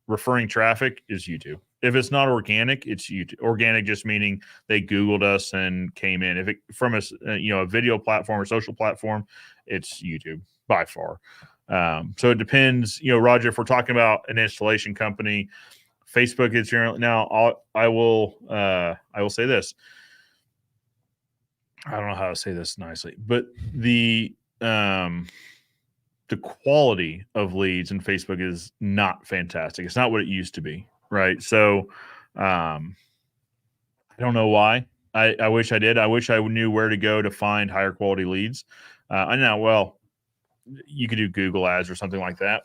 referring traffic is YouTube. If it's not organic, it's YouTube. Organic just meaning they Googled us and came in. If it from a video platform or social platform, it's YouTube by far. So it depends, Roger, if we're talking about an installation company, Facebook is generally now. I will say this. I don't know how to say this nicely, but the quality of leads in Facebook is not fantastic. It's not what it used to be, right? So I don't know why. I wish I did. I wish I knew where to go to find higher quality leads. I know, well, you could do Google ads or something like that.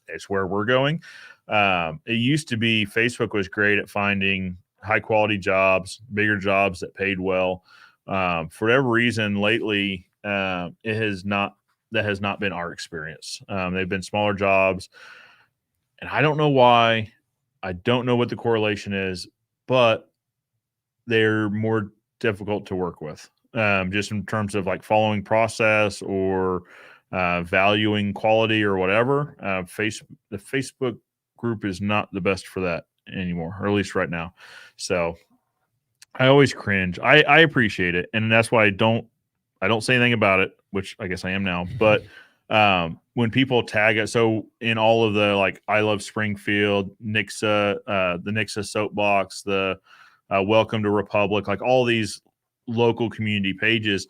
It's where we're going. It used to be Facebook was great at finding high quality jobs, bigger jobs that paid well. For whatever reason lately, that has not been our experience. They've been smaller jobs, and I don't know why. I don't know what the correlation is, but they're more difficult to work with, just in terms of like following process or valuing quality or whatever. The Facebook group is not the best for that anymore, or at least right now. So I always cringe. I appreciate it, and that's why I don't say anything about it, which I guess I am now. But when people tag it, so in all of the like I Love Springfield, Nixa, the Nixa Soapbox, the Welcome to Republic, like all these local community pages,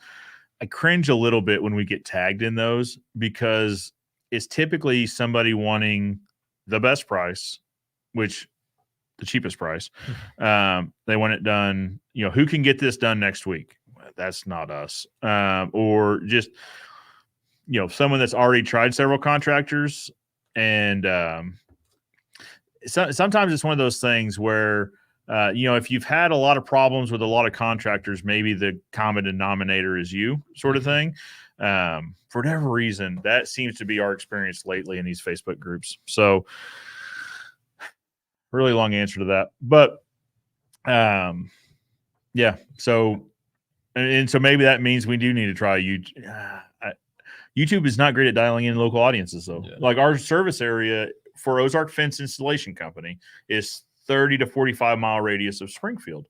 I cringe a little bit when we get tagged in those because it's typically somebody wanting the best price, which the cheapest price. They want it done, who can get this done next week? That's not us. Or just, someone that's already tried several contractors. And sometimes it's one of those things where, if you look at our Shopify store, referring traffic is YouTube. If it's not organic, it's YouTube. By far. So it depends, Roger, if we're talking about an installation company, Facebook is generally now. Sometimes it's one of those things where if you've had a lot of problems with a lot of contractors, maybe the common denominator is you, sort of thing. For whatever reason, that seems to be our experience lately in these Facebook groups. So really long answer to that, but yeah. So, and so maybe that means we do need to try YouTube. YouTube is not great at dialing in local audiences, though. Yeah. Like our service area for Ozark Fence Installation Company is 30 to 45 mile radius of Springfield.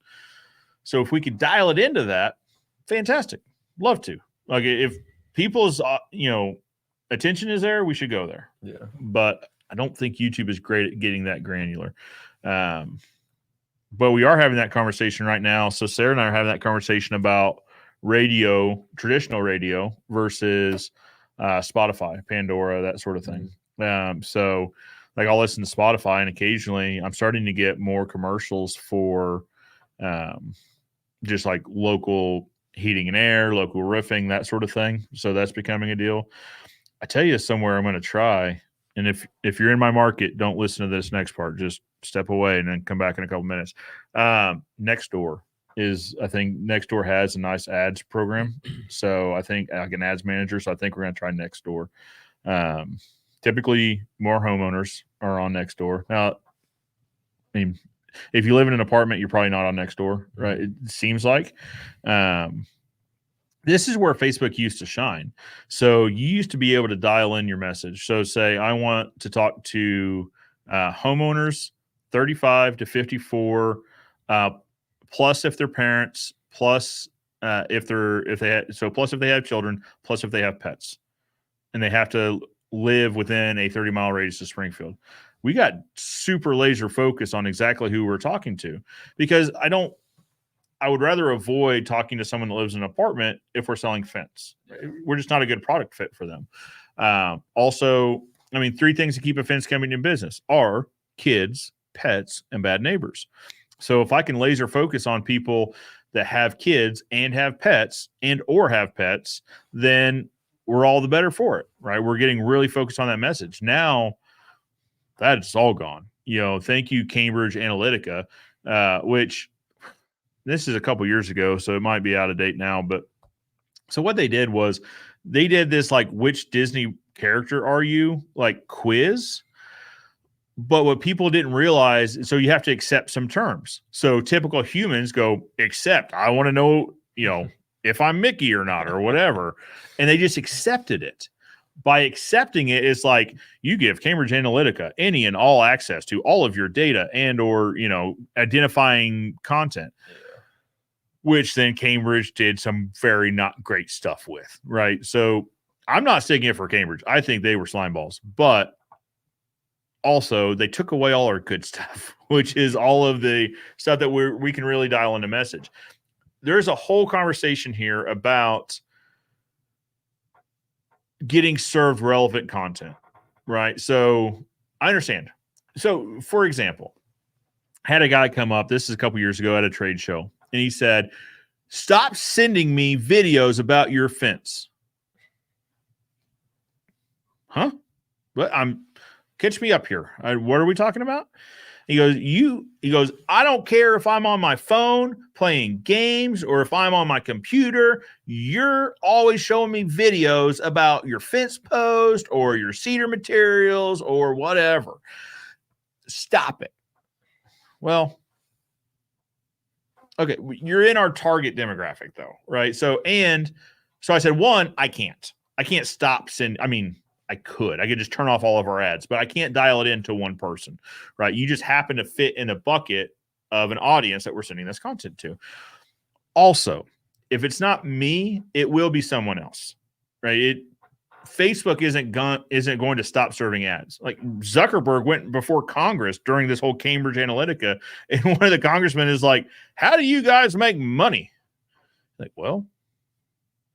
So if we could dial it into that, fantastic. Love to. Like if people's attention is there, we should go there. Yeah. But I don't think YouTube is great at getting that granular. But we are having that conversation right now. So Sarah and I are having that conversation about radio, traditional radio versus Spotify, Pandora, that sort of thing. So like I'll listen to Spotify, and occasionally I'm starting to get more commercials for just like local heating and air, local roofing, that sort of thing. So that's becoming a deal. I tell you somewhere I'm going to try. And if you're in my market, don't listen to this next part. Just step away and then come back in a couple minutes. Nextdoor Nextdoor has a nice ads program. So I think like an ads manager. So I think we're going to try Nextdoor. Typically more homeowners are on Nextdoor. Now, I mean, if you live in an apartment, you're probably not on Nextdoor, right? It seems like. This is where Facebook used to shine. So you used to be able to dial in your message. So say I want to talk to homeowners 35 to 54, plus if they're parents, plus if they have children, plus if they have pets, and they have to live within a 30-mile radius of Springfield. We got super laser focus on exactly who we're talking to, because I would rather avoid talking to someone that lives in an apartment if we're selling fence. We're just not a good product fit for them. Also, I mean, 3 things to keep a fence company in business are kids, pets, and bad neighbors. So if I can laser focus on people that have kids and have pets or have pets, then we're all the better for it, right? We're getting really focused on that message. Now that's all gone. Thank you, Cambridge Analytica, which this is a couple years ago, so it might be out of date now. But so what they did was they did this like, which Disney character are you, like quiz. But what people didn't realize, so you have to accept some terms. So typical humans go, accept. I want to know, if I'm Mickey or not or whatever. And they just accepted it. By accepting it, it's like you give Cambridge Analytica any and all access to all of your data and or, identifying content. Which then Cambridge did some very not great stuff with, right? So I'm not sticking it for Cambridge. I think they were slime balls. But also, they took away all our good stuff, which is all of the stuff that we can really dial into message. There's a whole conversation here about getting served relevant content, right? So I understand. So, for example, I had a guy come up, this is a couple years ago at a trade show, and he said, stop sending me videos about your fence. Huh? But catch me up here. What are we talking about? He goes, I don't care if I'm on my phone playing games or if I'm on my computer. You're always showing me videos about your fence post or your cedar materials or whatever. Stop it. Well, okay, you're in our target demographic though, right? So I said, I can't stop sending. I mean, I could just turn off all of our ads, but I can't dial it into one person, right? You just happen to fit in a bucket of an audience that we're sending this content to. Also, if it's not me, it will be someone else, right? Facebook isn't going to stop serving ads. Like Zuckerberg went before Congress during this whole Cambridge Analytica, and one of the congressmen is like, how do you guys make money? Like, well,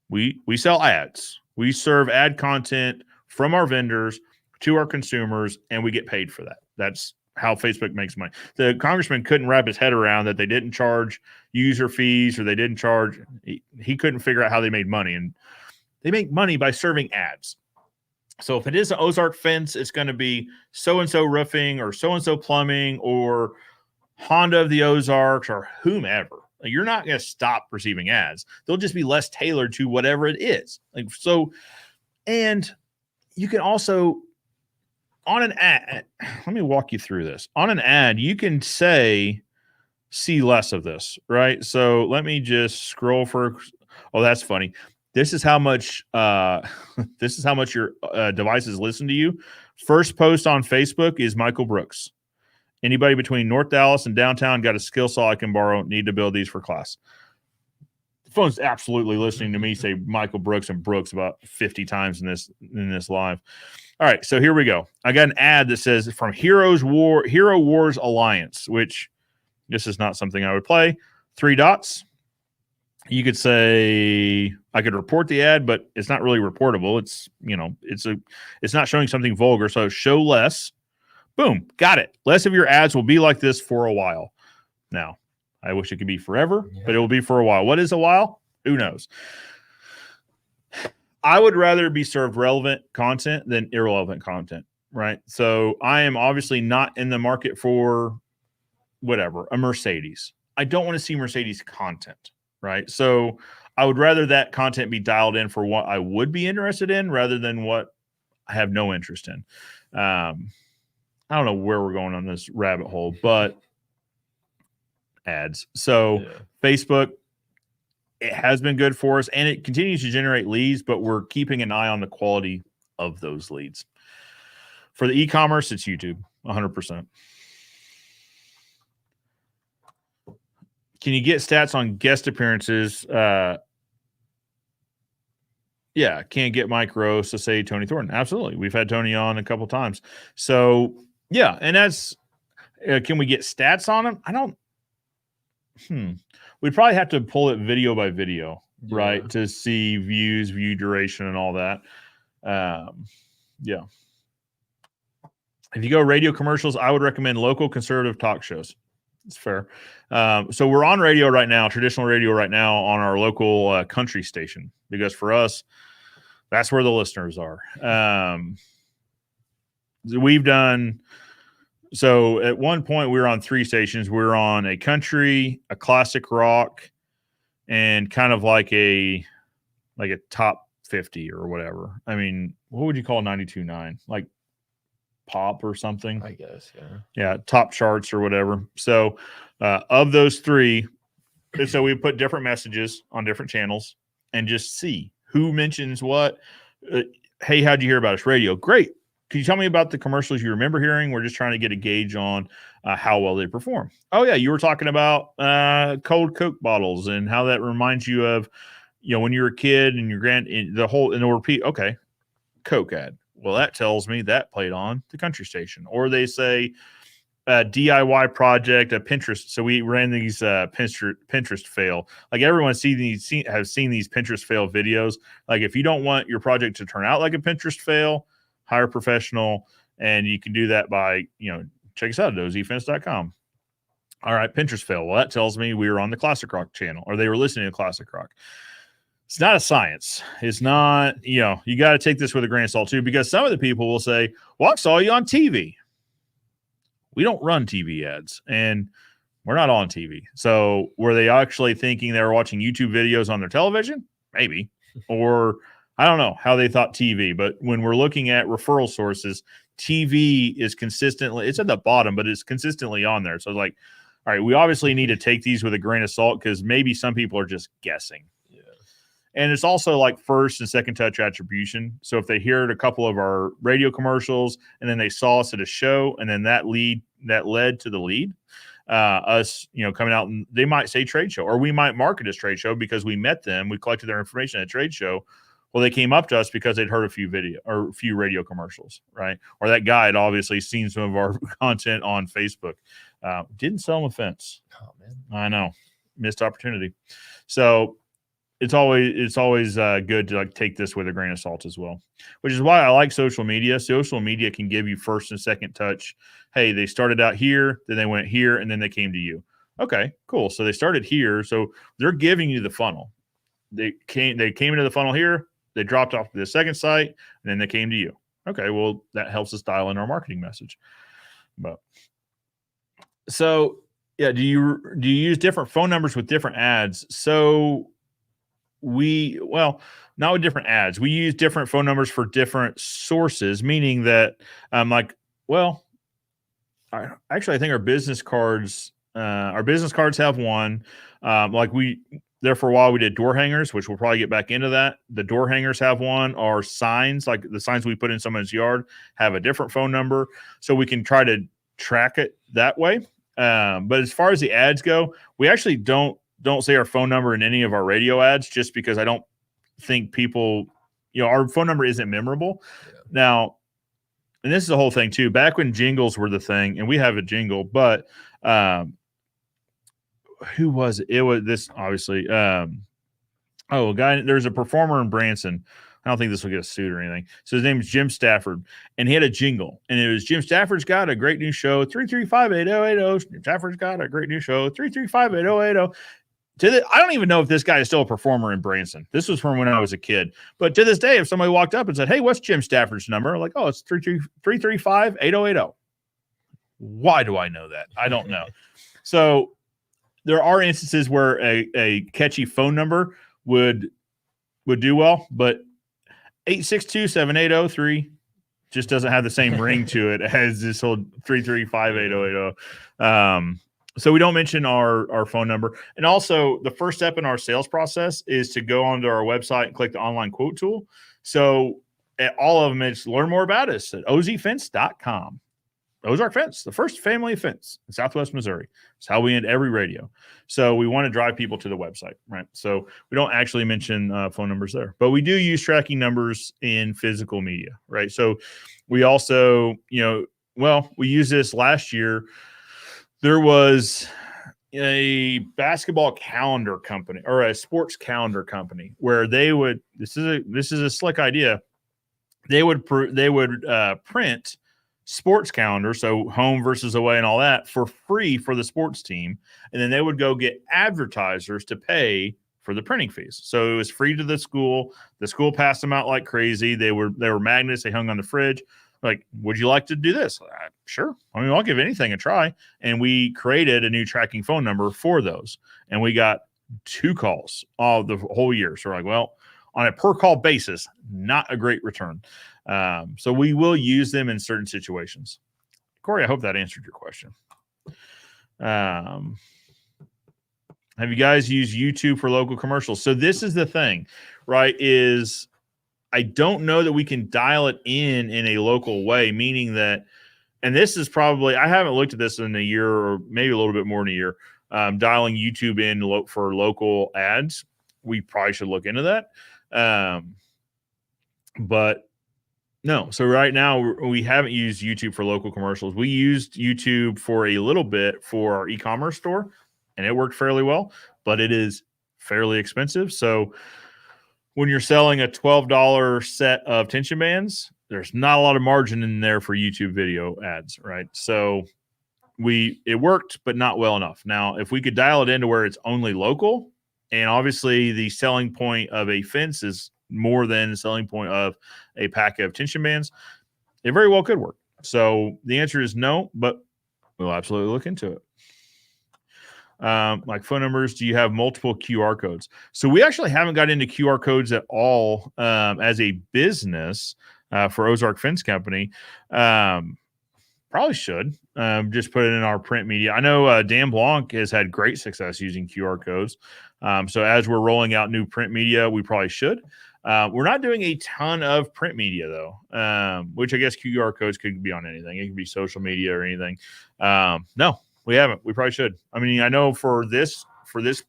we sell ads. We serve ad content from our vendors to our consumers, and we get paid for that. That's how Facebook makes money. The congressman couldn't wrap his head around that they didn't charge user fees or they didn't charge. He couldn't figure out how they made money, and they make money by serving ads. So if it is an Ozark fence, it's going to be so-and-so roofing or so-and-so plumbing or Honda of the Ozarks, or whomever. Like, you're not going to stop receiving ads. They'll just be less tailored to whatever it is. Like, so, and you can also, on an ad, let me walk you through this. On an ad, you can say, see less of this, right? So let me just scroll for, oh, that's funny. This is how much your devices listen to you. First post on Facebook is Michael Brooks. Anybody between North Dallas and downtown got a skill saw I can borrow. Need to build these for class. The phone's absolutely listening to me say Michael Brooks and Brooks about 50 times in this live. All right, so here we go. I got an ad that says from Hero Wars Alliance, which this is not something I would play. 3 dots. You could say I could report the ad, but it's not really reportable. It's, it's not showing something vulgar. So show less. Boom, got it. Less of your ads will be like this for a while. Now, I wish it could be forever, but it will be for a while. What is a while? Who knows? I would rather be served relevant content than irrelevant content, right? So I am obviously not in the market for whatever, a Mercedes. I don't want to see Mercedes content, right? So I would rather that content be dialed in for what I would be interested in rather than what I have no interest in. I don't know where we're going on this rabbit hole, but ads. So Facebook, it has been good for us and it continues to generate leads, but we're keeping an eye on the quality of those leads. For the e-commerce, it's YouTube, 100%. Can you get stats on guest appearances? Yeah, can't get Mike Rose to say Tony Thornton. Absolutely. We've had Tony on a couple times. So, yeah, and that's can we get stats on him? I don't. We'd probably have to pull it video by video, right, to see views, view duration, and all that. Yeah. If you go radio commercials, I would recommend local conservative talk shows. It's fair. So we're on radio right now, traditional radio right now, on our local country station, because for us, that's where the listeners are. We've done, so at one point we were on 3 stations. We were on a country, a classic rock, and kind of like a top 50 or whatever. I mean, what would you call 92.9? Like pop or something, I guess. Yeah, top charts or whatever. So of those 3, so we put different messages on different channels and just see who mentions what. Hey, how'd you hear about us? Radio. Great. Can you tell me about the commercials you remember hearing? We're just trying to get a gauge on how well they perform. Oh yeah, you were talking about cold Coke bottles and how that reminds you of, when you were a kid and your the repeat. Okay, Coke ad. Well, that tells me that played on the country station. Or they say DIY project, a Pinterest. So we ran these Pinterest fail. Like everyone has seen these Pinterest fail videos. Like if you don't want your project to turn out like a Pinterest fail, hire a professional. And you can do that by, check us out at ozfence.com. All right, Pinterest fail. Well, that tells me we were on the Classic Rock channel, or they were listening to Classic Rock. It's not a science. It's not, you got to take this with a grain of salt too, because some of the people will say, well, I saw you on TV. We don't run TV ads and we're not on TV. So were they actually thinking they were watching YouTube videos on their television? Maybe. Or I don't know how they thought TV, but when we're looking at referral sources, TV is consistently, it's at the bottom, but it's consistently on there. So it's like, all right, we obviously need to take these with a grain of salt because maybe some people are just guessing. And it's also like first and second touch attribution. So if they heard a couple of our radio commercials and then they saw us at a show and then that led to the lead, us, coming out, and they might say trade show, or we might market as trade show because we met them. We collected their information at a trade show. Well, they came up to us because they'd heard a few radio commercials, right? Or that guy had obviously seen some of our content on Facebook. Didn't sell him a fence. Oh man, I know, missed opportunity. So it's always good to take this with a grain of salt as well, which is why I like social media. Social media can give you first and second touch. Hey, they started out here, then they went here, and then they came to you. Okay, cool. So they started here. So they're giving you the funnel. They came into the funnel here. They dropped off to the second site, and then they came to you. Okay, well, that helps us dial in our marketing message. But so Yeah. Do you use different phone numbers with different ads? So not with different ads. We use different phone numbers for different sources, meaning that well, I think our business cards have one. There for a while we did door hangers, which we'll probably get back into that. The door hangers have one. Our signs, like the signs we put in someone's yard, have a different phone number, so we can try to track it that way. But as far as the ads go, we actually don't say our phone number in any of our radio ads, just because I don't think people, our phone number isn't memorable. Yeah. Now, and this is the whole thing too. Back when jingles were the thing, and we have a jingle, but who was it? It was this, obviously. A guy. There's a performer in Branson. I don't think this will get a suit or anything. So his name is Jim Stafford, and he had a jingle, and it was Jim Stafford's got a great new show, 335-8080. Jim Stafford's got a great new show, 335-8080. I don't even know if this guy is still a performer in Branson. This was from when I was a kid. But to this day, if somebody walked up and said, "Hey, what's Jim Stafford's number?" I'm like, "Oh, it's 335-8080. Why do I know that? I don't know. So there are instances where a catchy phone number would do well, but 862-7803 just doesn't have the same ring to it as this whole 335-8080. So we don't mention our phone number. And also, the first step in our sales process is to go onto our website and click the online quote tool. So at all of them, it's learn more about us at ozfence.com. Ozark Fence, the first family of fence in Southwest Missouri. It's how we end every radio. So we want to drive people to the website, right? So we don't actually mention phone numbers there, but we do use tracking numbers in physical media, right? So we also, we used this last year. There was a basketball calendar company or a sports calendar company where they would, this is a slick idea. They would print sports calendar, so home versus away and all that, for free for the sports team, and then they would go get advertisers to pay for the printing fees. So it was free to the school. The school passed them out like crazy. They were magnets. They hung on the fridge. Like, would you like to do this? Sure. I mean, I'll give anything a try. And we created a new tracking phone number for those, and we got 2 calls all the whole year. So we're like, well, on a per call basis, not a great return. So we will use them in certain situations. Corey, I hope that answered your question. Have you guys used YouTube for local commercials? So this is the thing, right? Is I don't know that we can dial it in a local way, meaning that, and this is probably, I haven't looked at this in a year or maybe a little bit more than a year, dialing YouTube in for local ads. We probably should look into that. But no, so right now we haven't used YouTube for local commercials. We used YouTube for a little bit for our e-commerce store, and it worked fairly well, but it is fairly expensive. So when you're selling a $12 set of tension bands, there's not a lot of margin in there for YouTube video ads, right? So it worked, but not well enough. Now, if we could dial it into where it's only local, and obviously the selling point of a fence is more than the selling point of a pack of tension bands, it very well could work. So the answer is no, but we'll absolutely look into it. Like phone numbers, do you have multiple QR codes? So we actually haven't got into QR codes at all as a business for Ozark Fence Company. Probably should just put it in our print media. I know Dan Blanc has had great success using QR codes. So as we're rolling out new print media, we probably should. We're not doing a ton of print media though, which I guess QR codes could be on anything. It could be social media or anything. No, we haven't. We probably should. I mean, I know for this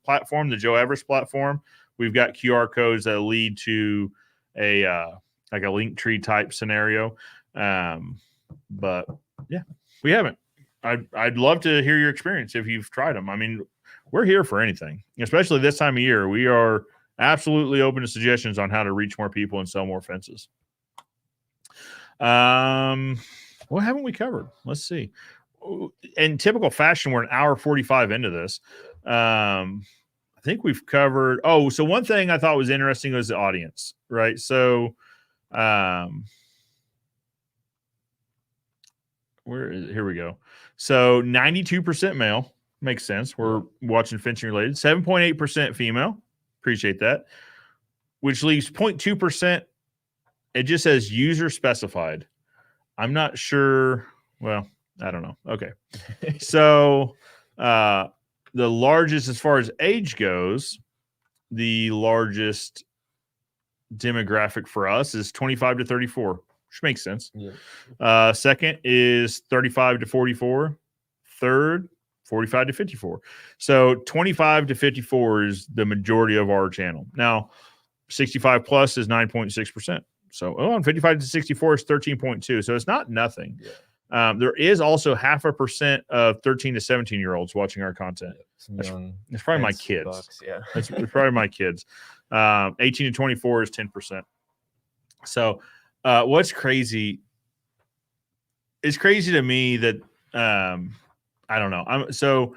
platform, the Joe Everest platform, we've got QR codes that lead to a like a link tree type scenario. But yeah, we haven't. I'd love to hear your experience if you've tried them. I mean, we're here for anything, especially this time of year. We are absolutely open to suggestions on how to reach more people and sell more fences. What haven't we covered? Let's see. In typical fashion, we're an hour 45 into this. I think we've covered. Oh, so one thing I thought was interesting was the audience, right? So, here we go. So 92% male, Makes sense. We're watching fencing related. 7.8% female. Appreciate that. Which leaves 0.2%. It just says user specified. I'm not sure. Well, I don't know. Okay. So the largest, as far as age goes, the largest demographic for us is 25 to 34, which makes sense. Yeah. Second is 35 to 44. Third, 45 to 54. So 25 to 54 is the majority of our channel. Now, 65 plus is 9.6%. So and 55 to 64 is 13.2. So it's not nothing. Yeah. There is also 0.5% of 13 to 17-year-olds watching our content. It's probably my kids. Bucks, yeah. It's probably my kids. 18 to 24 is 10%. So what's crazy? It's crazy to me that I don't know. So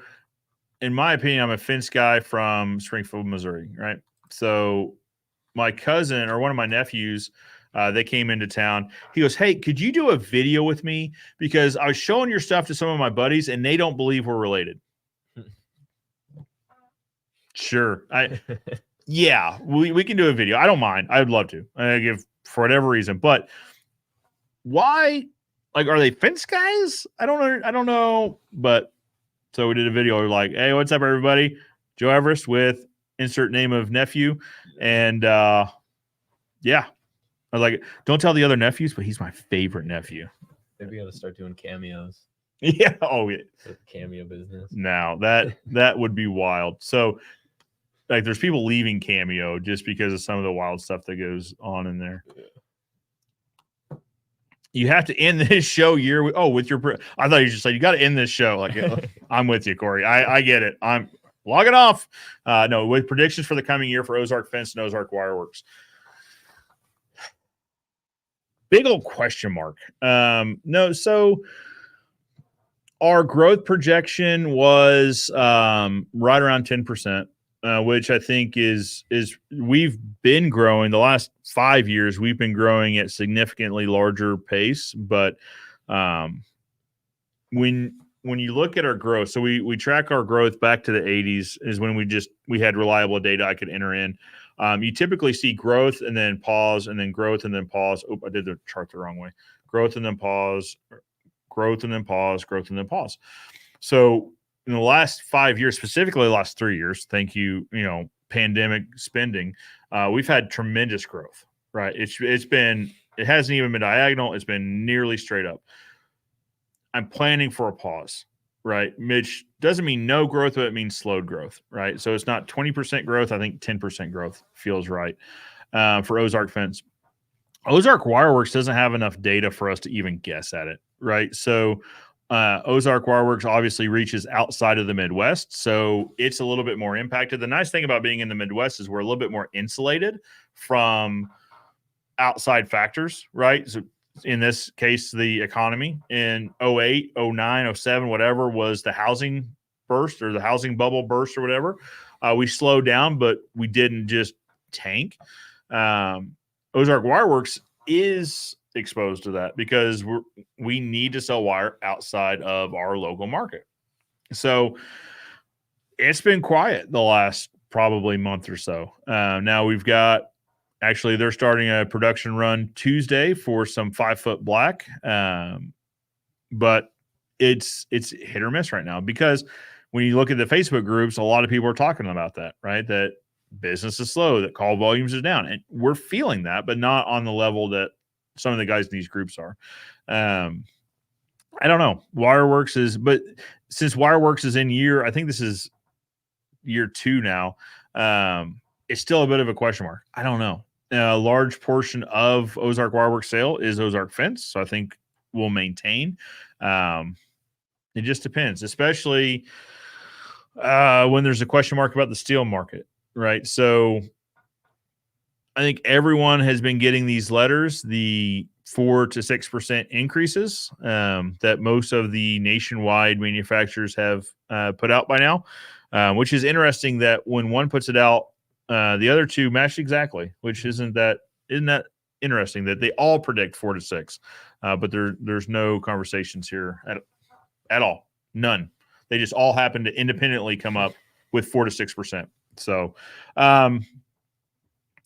in my opinion, I'm a fence guy from Springfield, Missouri, right? So my cousin or one of my nephews, they came into town. He goes, "Hey, could you do a video with me? Because I was showing your stuff to some of my buddies and they don't believe we're related." Sure. Yeah, we can do a video. I don't mind. I'd love to. I give for whatever reason. But why? Like, are they fence guys? I don't know. But so we did a video. We're like, "Hey, what's up, everybody? Joe Everest with insert name of nephew." And yeah. I was like, "Don't tell the other nephews, but he's my favorite nephew." Maybe gotta start doing cameos. Yeah. Oh, yeah. Cameo business. Now that would be wild. So, like, there's people leaving Cameo just because of some of the wild stuff that goes on in there. Yeah. You have to end this show with your. I thought you just said you got to end this show. Like, I'm with you, Corey. I get it. I'm logging off. No, with predictions for the coming year for Ozark Fence and Ozark Wireworks. Big old question mark. No, so our growth projection was right around 10%, which I think is we've been growing the last 5 years. We've been growing at significantly larger pace, but when you look at our growth, so we track our growth back to the 80s is when we had reliable data I could enter in. You typically see growth and then pause and then growth and then pause. Oh, I did the chart the wrong way. Growth and then pause, growth and then pause, growth and then pause. So in the last 5 years, specifically the last 3 years, thank you, pandemic spending, we've had tremendous growth, right? It hasn't even been diagonal. It's been nearly straight up. I'm planning for a pause. Right, which doesn't mean no growth, but it means slowed growth, right? So it's not 20% growth. I think 10% growth feels right for Ozark Fence. Ozark Wireworks doesn't have enough data for us to even guess at it, right? So Ozark Wireworks obviously reaches outside of the Midwest, so it's a little bit more impacted. The nice thing about being in the Midwest is we're a little bit more insulated from outside factors, right? So in this case, the economy in 08, 09, 07, whatever was the housing burst or the housing bubble burst or whatever. We slowed down, but we didn't just tank. Ozark Wireworks is exposed to that because we need to sell wire outside of our local market. So it's been quiet the last probably month or so. Now we've got actually, they're starting a production run Tuesday for some 5-foot black, but it's hit or miss right now because when you look at the Facebook groups, a lot of people are talking about that, right? That business is slow, that call volumes is down, and we're feeling that, but not on the level that some of the guys in these groups are. I don't know. But since Wireworks is in I think this is year 2 now. It's still a bit of a question mark. I don't know. A large portion of Ozark Wireworks sale is Ozark Fence, so I think we'll maintain. It just depends, especially when there's a question mark about the steel market, right? So I think everyone has been getting these letters, the 4 to 6% increases that most of the nationwide manufacturers have put out by now, which is interesting that when one puts it out, the other two match exactly, which isn't that interesting that they all predict 4 to 6, but there's no conversations here at all, none. They just all happen to independently come up with 4 to 6%. So,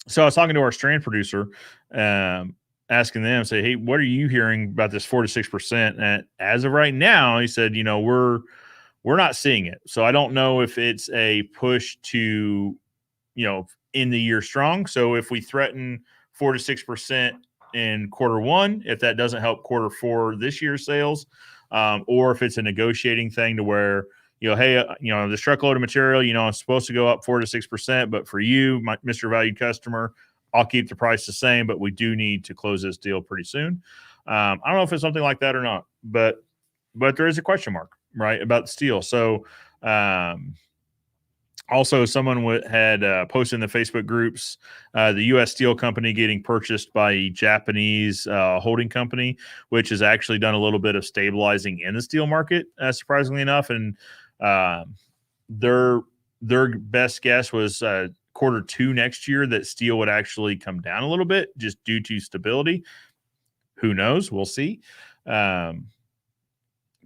so I was talking to our strand producer, asking them, say, hey, what are you hearing about this 4 to 6%? And as of right now, he said, we're not seeing it. So I don't know if it's a push to, in the year strong. So if we threaten 4 to 6% in quarter one, if that doesn't help quarter four this year's sales, or if it's a negotiating thing to where, hey, this truckload of material, I'm supposed to go up 4 to 6%, but for you, my Mr. Valued customer, I'll keep the price the same, but we do need to close this deal pretty soon. I don't know if it's something like that or not, but there is a question mark, right, about the steel. So, also, someone had posted in the Facebook groups the U.S. Steel Company getting purchased by a Japanese holding company, which has actually done a little bit of stabilizing in the steel market, surprisingly enough. And their best guess was quarter two next year that steel would actually come down a little bit just due to stability. Who knows? We'll see.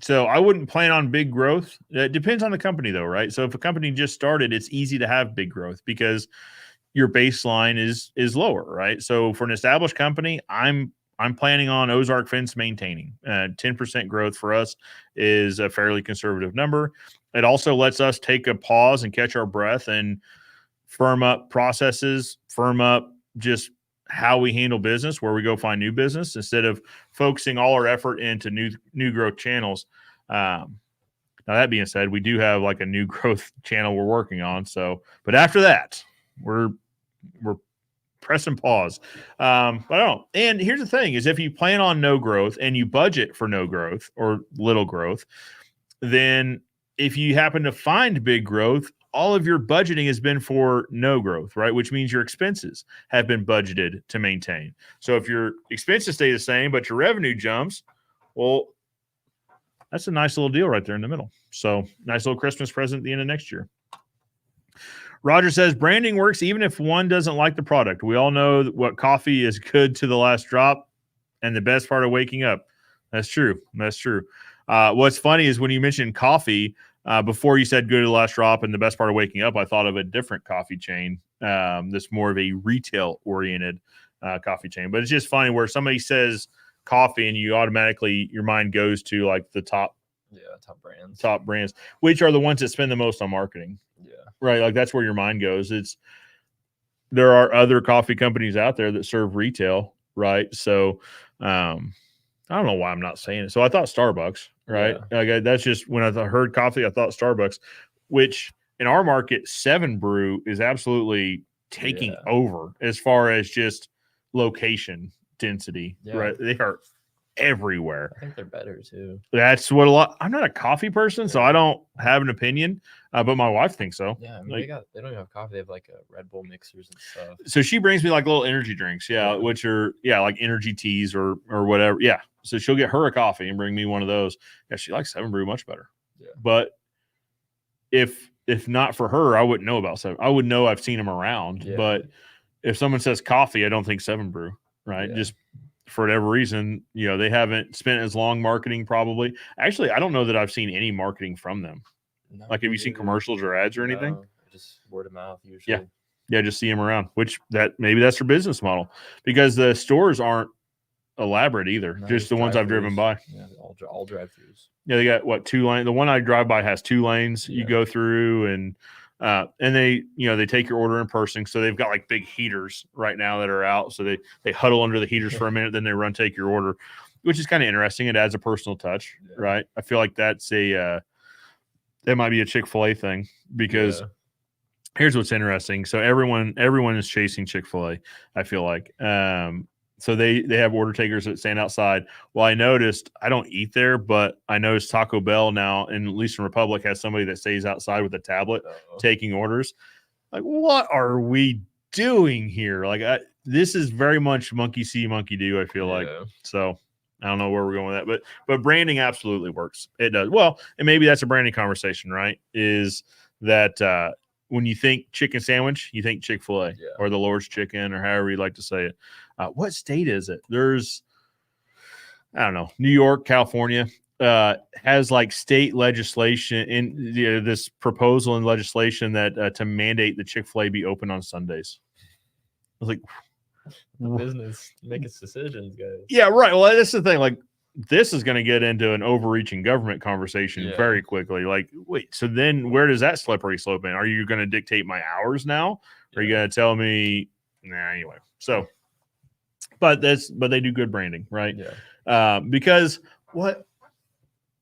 So I wouldn't plan on big growth. It depends on the company, though, right? So if a company just started, it's easy to have big growth because your baseline is lower, right? So for an established company, I'm planning on Ozark Fence maintaining. 10% growth for us is a fairly conservative number. It also lets us take a pause and catch our breath and firm up processes, firm up just how we handle business, where we go find new business instead of focusing all our effort into new growth channels. Now that being said, we do have like a new growth channel we're working on. So, but after that, we're pressing pause. But I don't know. And here's the thing is if you plan on no growth and you budget for no growth or little growth, then if you happen to find big growth, all of your budgeting has been for no growth, right? Which means your expenses have been budgeted to maintain. So if your expenses stay the same, but your revenue jumps, well, that's a nice little deal right there in the middle. So nice little Christmas present at the end of next year. Roger says branding works even if one doesn't like the product. We all know what coffee is good to the last drop and the best part of waking up. That's true. That's true. What's funny is when you mentioned coffee, before you said go to the last drop and the best part of waking up, I thought of a different coffee chain that's more of a retail-oriented coffee chain. But it's just funny where somebody says coffee and you automatically, your mind goes to like the top brands, which are the ones that spend the most on marketing. Yeah. Right. Like that's where your mind goes. There are other coffee companies out there that serve retail. Right. So I don't know why I'm not saying it. So I thought Starbucks, right? Yeah. Like that's just when I heard coffee, I thought Starbucks, which in our market, 7 Brew is absolutely taking over as far as just location density, right? They are everywhere. I think they're better too. That's what I'm not a coffee person, so I don't have an opinion, but my wife thinks so. Yeah, I mean, they don't even have coffee. They have like Red Bull mixers and stuff. So she brings me like little energy drinks, which are like energy teas or whatever. Yeah. So she'll get her a coffee and bring me one of those. Yeah, she likes 7 Brew much better. Yeah. But if not for her, I wouldn't know about 7. I would know I've seen them around. Yeah. But if someone says coffee, I don't think 7 Brew, right? Yeah. Just for whatever reason, they haven't spent as long marketing probably. Actually, I don't know that I've seen any marketing from them. No, like, have you seen commercials or ads or anything? No, just word of mouth usually. Yeah, just see them around, which maybe that's their business model because the stores aren't elaborate either. No, just the ones I've driven by. Yeah, all drive-throughs. Yeah, they got 2 lanes. The one I drive by has 2 lanes. You go through and they they take your order in person. So they've got like big heaters right now that are out. So they huddle under the heaters for a minute, then they take your order, which is kind of interesting. It adds a personal touch, right? I feel like that's that might be a Chick-fil-A thing because here's what's interesting. So everyone is chasing Chick-fil-A, I feel like. So they have order takers that stand outside. Well, I noticed, I don't eat there, but I noticed Taco Bell now, and at least in Republic, has somebody that stays outside with a tablet taking orders. Like, what are we doing here? Like, this is very much monkey see, monkey do, I feel like. So I don't know where we're going with that, but branding absolutely works. It does. Well, and maybe that's a branding conversation, right? Is that when you think chicken sandwich, you think Chick-fil-A or the Lord's Chicken or however you like to say it. What state is it? There's, I don't know, New York, California. has like state legislation in this proposal in legislation that to mandate the Chick-fil-A be open on Sundays. I was like, The business make its decisions, guys. yeah, right. Well, that's the thing. Like, this is going to get into an overreaching government conversation Yeah. very quickly. Like, wait, so then where does that slippery slope in? Are you going to dictate my hours now? Or are you going to tell me? Nah, anyway. So, but they do good branding, right? Yeah. Because what?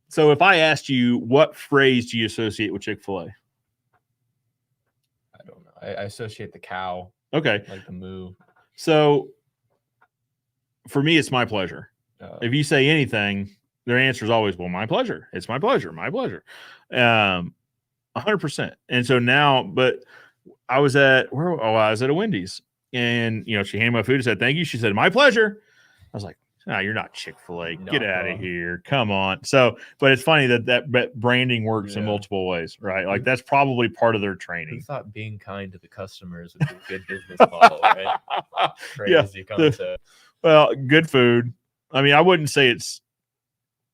So if I asked you, what phrase do you associate with Chick-fil-A? I don't know. I associate the cow, Okay. like the moo. So for me, it's my pleasure. If you say anything, their answer is always, well, my pleasure. It's my pleasure. My pleasure. 100%. And so now, but I was at I was at a Wendy's, and she handed my food and said, thank you. She said, my pleasure. I was like, you're not Chick-fil-A. Get out of here. Come on. So, but it's funny that branding works in multiple ways, right? Like, that's probably part of their Who training. thought being kind to the customers would be a good business model, right? Crazy concept. Well, good food. I mean, I wouldn't say it's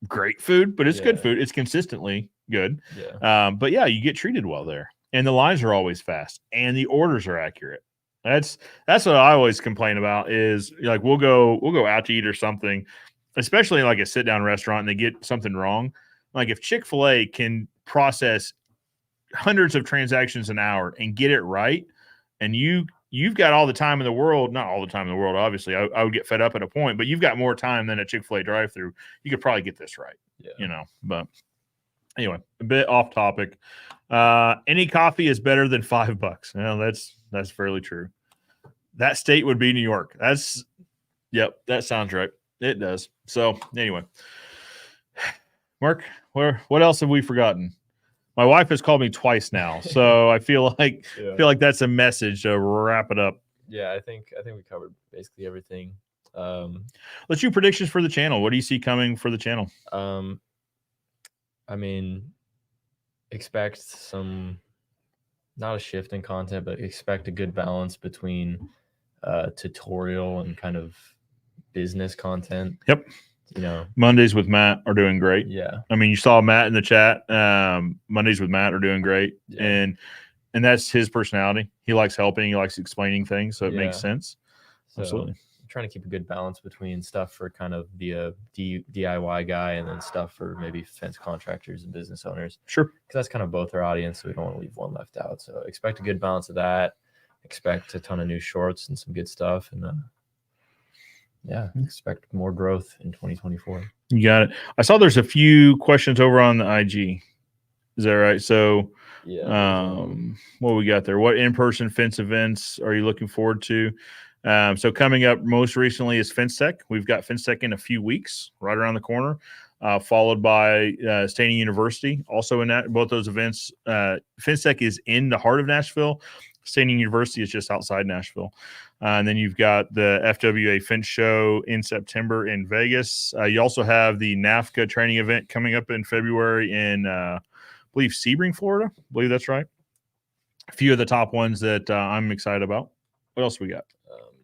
great food, but it's good food. It's consistently good. Yeah. But yeah, you get treated well there, and the lines are always fast, and the orders are accurate. That's what I always complain about is, like, we'll go out to eat or something, especially like a sit down restaurant, and they get something wrong. Like, if Chick-fil-A can process hundreds of transactions an hour and get it right, and you've got all the time in the world, not all the time in the world, obviously, I would get fed up at a point, but you've got more time than a Chick-fil-A drive-through. You could probably get this right. Yeah. But anyway, a bit off topic. Any coffee is better than $5. Well, that's fairly true. That state would be New York. That sounds right. It does. So anyway, Mark, what else have we forgotten? My wife has called me twice now, so I feel like that's a message to wrap it up. Yeah, I think we covered basically everything. Let's do predictions for the channel. What do you see coming for the channel? I mean, expect not a shift in content, but expect a good balance between tutorial and kind of business content. Yep. Mondays with Matt are doing great. Yeah. I mean, you saw Matt in the chat. Mondays with Matt are doing great. Yeah. And that's his personality. He likes helping. He likes explaining things. So it makes sense. So absolutely. I'm trying to keep a good balance between stuff for kind of the DIY guy and then stuff for maybe fence contractors and business owners. Sure. Because that's kind of both our audience. So we don't want to leave one left out. So expect a good balance of that. Expect a ton of new shorts and some good stuff. And expect more growth in 2024. You got it. I saw there's a few questions over on the IG. Is that right? So what we got there? What in-person fence events are you looking forward to? So coming up most recently is Fence Tech. We've got Fence Tech in a few weeks, right around the corner, followed by Staining University. Also in both those events, Fence Tech is in the heart of Nashville. Staining University is just outside Nashville. And then you've got the FWA Fence Show in September in Vegas. You also have the NAFCA training event coming up in February in, I believe, Sebring, Florida. I believe that's right. A few of the top ones that I'm excited about. What else we got?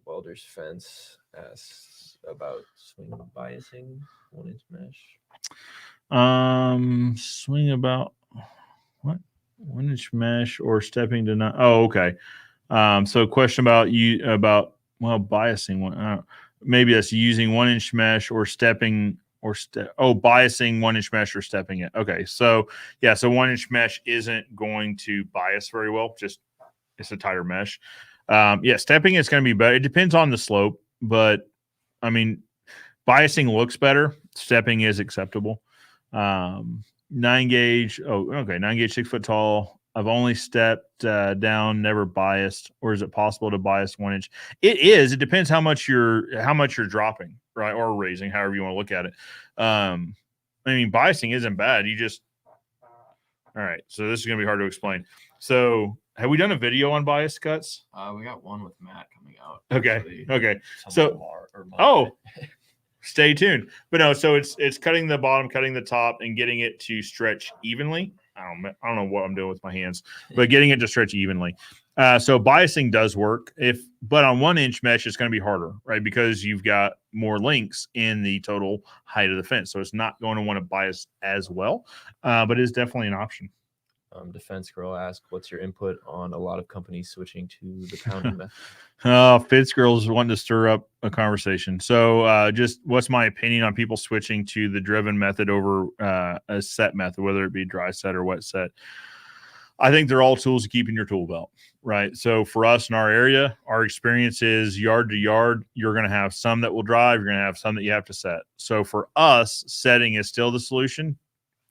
Welder's Fence asks about swing biasing 1-inch mesh. Swing about what? 1-inch mesh or stepping to not. Oh, okay. So question about biasing one. Maybe that's using 1-inch mesh or stepping biasing 1-inch mesh or stepping it. Okay. So 1-inch mesh isn't going to bias very well. Just it's a tighter mesh. Stepping it's going to be better. It depends on the slope, but I mean, biasing looks better. Stepping is acceptable. 9-gauge. Oh, okay. 9-gauge, 6 foot tall. I've only stepped down, never biased. Or is it possible to bias 1-inch? It is. It depends how much you're dropping, right, or raising, however you want to look at it. I mean, biasing isn't bad. All right. So this is going to be hard to explain. So have we done a video on bias cuts? We got one with Matt coming out. Okay. So stay tuned. But no, so it's cutting the bottom, cutting the top, and getting it to stretch evenly. I don't know what I'm doing with my hands, but getting it to stretch evenly. So biasing does work, but on 1-inch mesh, it's going to be harder, right? Because you've got more links in the total height of the fence. So it's not going to want to bias as well, but it's definitely an option. Defense Girl asked, what's your input on a lot of companies switching to the pounding method? Fitz girls wanting to stir up a conversation. So just what's my opinion on people switching to the driven method over a set method, whether it be dry set or wet set? I think they're all tools to keep in your tool belt, right? So for us in our area, our experience is yard to yard. You're going to have some that will drive. You're going to have some that you have to set. So for us, setting is still the solution.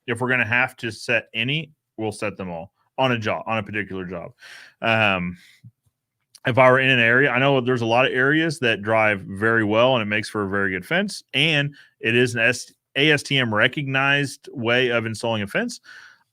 If we're going to have to set any, we'll set them all on a particular job. If I were in an area, I know there's a lot of areas that drive very well and it makes for a very good fence. And it is an ASTM recognized way of installing a fence.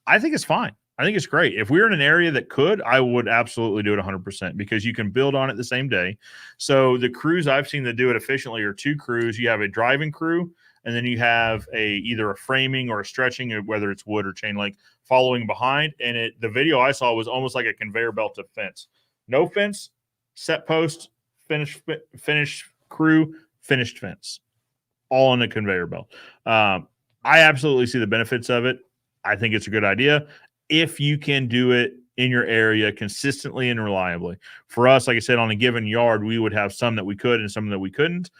I think it's fine. I think it's great. If we were in an area that could, I would absolutely do it 100% because you can build on it the same day. So the crews I've seen that do it efficiently are 2 crews. You have a driving crew, and then you have either a framing or a stretching, whether it's wood or chain link, following behind. And the video I saw was almost like a conveyor belt of fence. No fence, set post, finish crew, finished fence, all on a conveyor belt. I absolutely see the benefits of it. I think it's a good idea if you can do it in your area consistently and reliably. For us, like I said, on a given yard, we would have some that we could and some that we couldn't.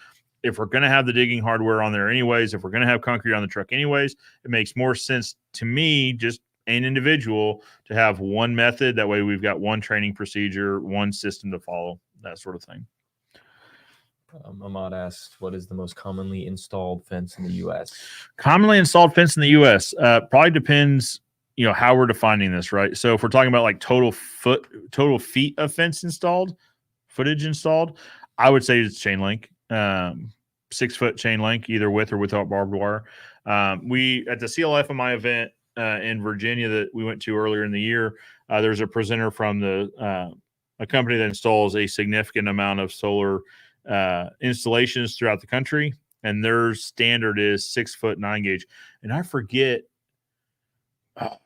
If we're going to have the digging hardware on there anyways, if we're going to have concrete on the truck anyways, it makes more sense to me, just an individual, to have one method. That way we've got one training procedure, one system to follow, that sort of thing. Ahmad asked, what is the most commonly installed fence in the U.S.? Commonly installed fence in the U.S. Probably depends, how we're defining this, right? So if we're talking about like total feet of fence installed, footage installed, I would say it's chain link. 6-foot chain link, either with or without barbed wire. We at the CLFMI event in Virginia that we went to earlier in the year, there's a presenter from a company that installs a significant amount of solar installations throughout the country, and their standard is 6-foot 9-gauge. And I forget,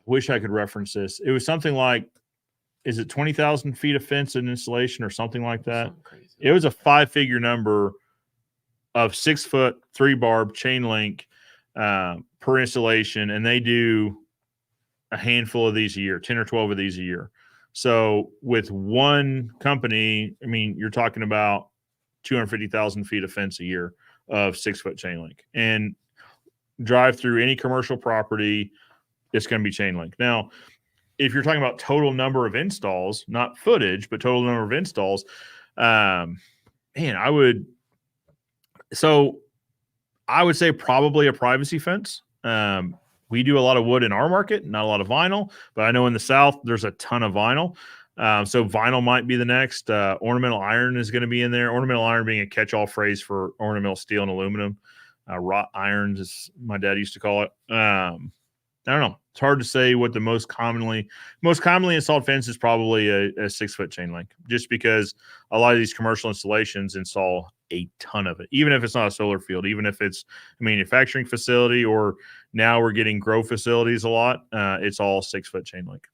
wish I could reference this. It was something like, is it 20,000 feet of fence and installation or something like that? It was a 5-figure number of 6-foot 3-barb chain link per installation, and they do a handful of these a year, 10 or 12 of these a year. So with one company, I mean, you're talking about 250,000 feet of fence a year of 6-foot chain link, and drive through any commercial property, it's going to be chain link. Now, if you're talking about total number of installs, not footage, but total number of installs, I would say probably a privacy fence. We do a lot of wood in our market, not a lot of vinyl, but I know in the South, there's a ton of vinyl. So vinyl might be the next. Ornamental iron is going to be in there. Ornamental iron being a catch-all phrase for ornamental steel and aluminum. Wrought irons, as my dad used to call it. I don't know. It's hard to say what the most commonly installed fence is. Probably a 6-foot chain link, just because a lot of these commercial installations install a ton of it, even if it's not a solar field, even if it's a manufacturing facility, or now we're getting grow facilities a lot. It's all 6-foot chain link.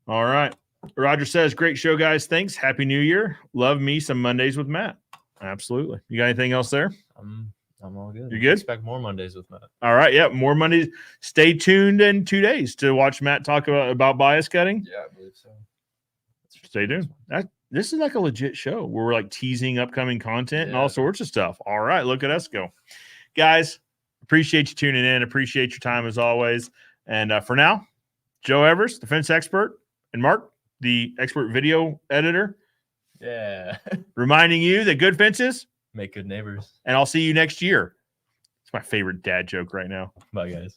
All right. Roger says, great show, guys. Thanks. Happy New Year. Love me some Mondays with Matt. Absolutely. You got anything else there? I'm all good. You good? Expect more Mondays with Matt. All right. Yeah. More Mondays. Stay tuned in 2 days to watch Matt talk about bias cutting. Yeah, I believe so. Stay tuned. This is like a legit show where we're like teasing upcoming content and all sorts of stuff. All right. Look at us go. Guys, appreciate you tuning in. Appreciate your time as always. And for now, Joe Evers, the fence expert, and Mark, the expert video editor. Yeah. Reminding you that good fences make good neighbors. And I'll see you next year. It's my favorite dad joke right now. Bye, guys.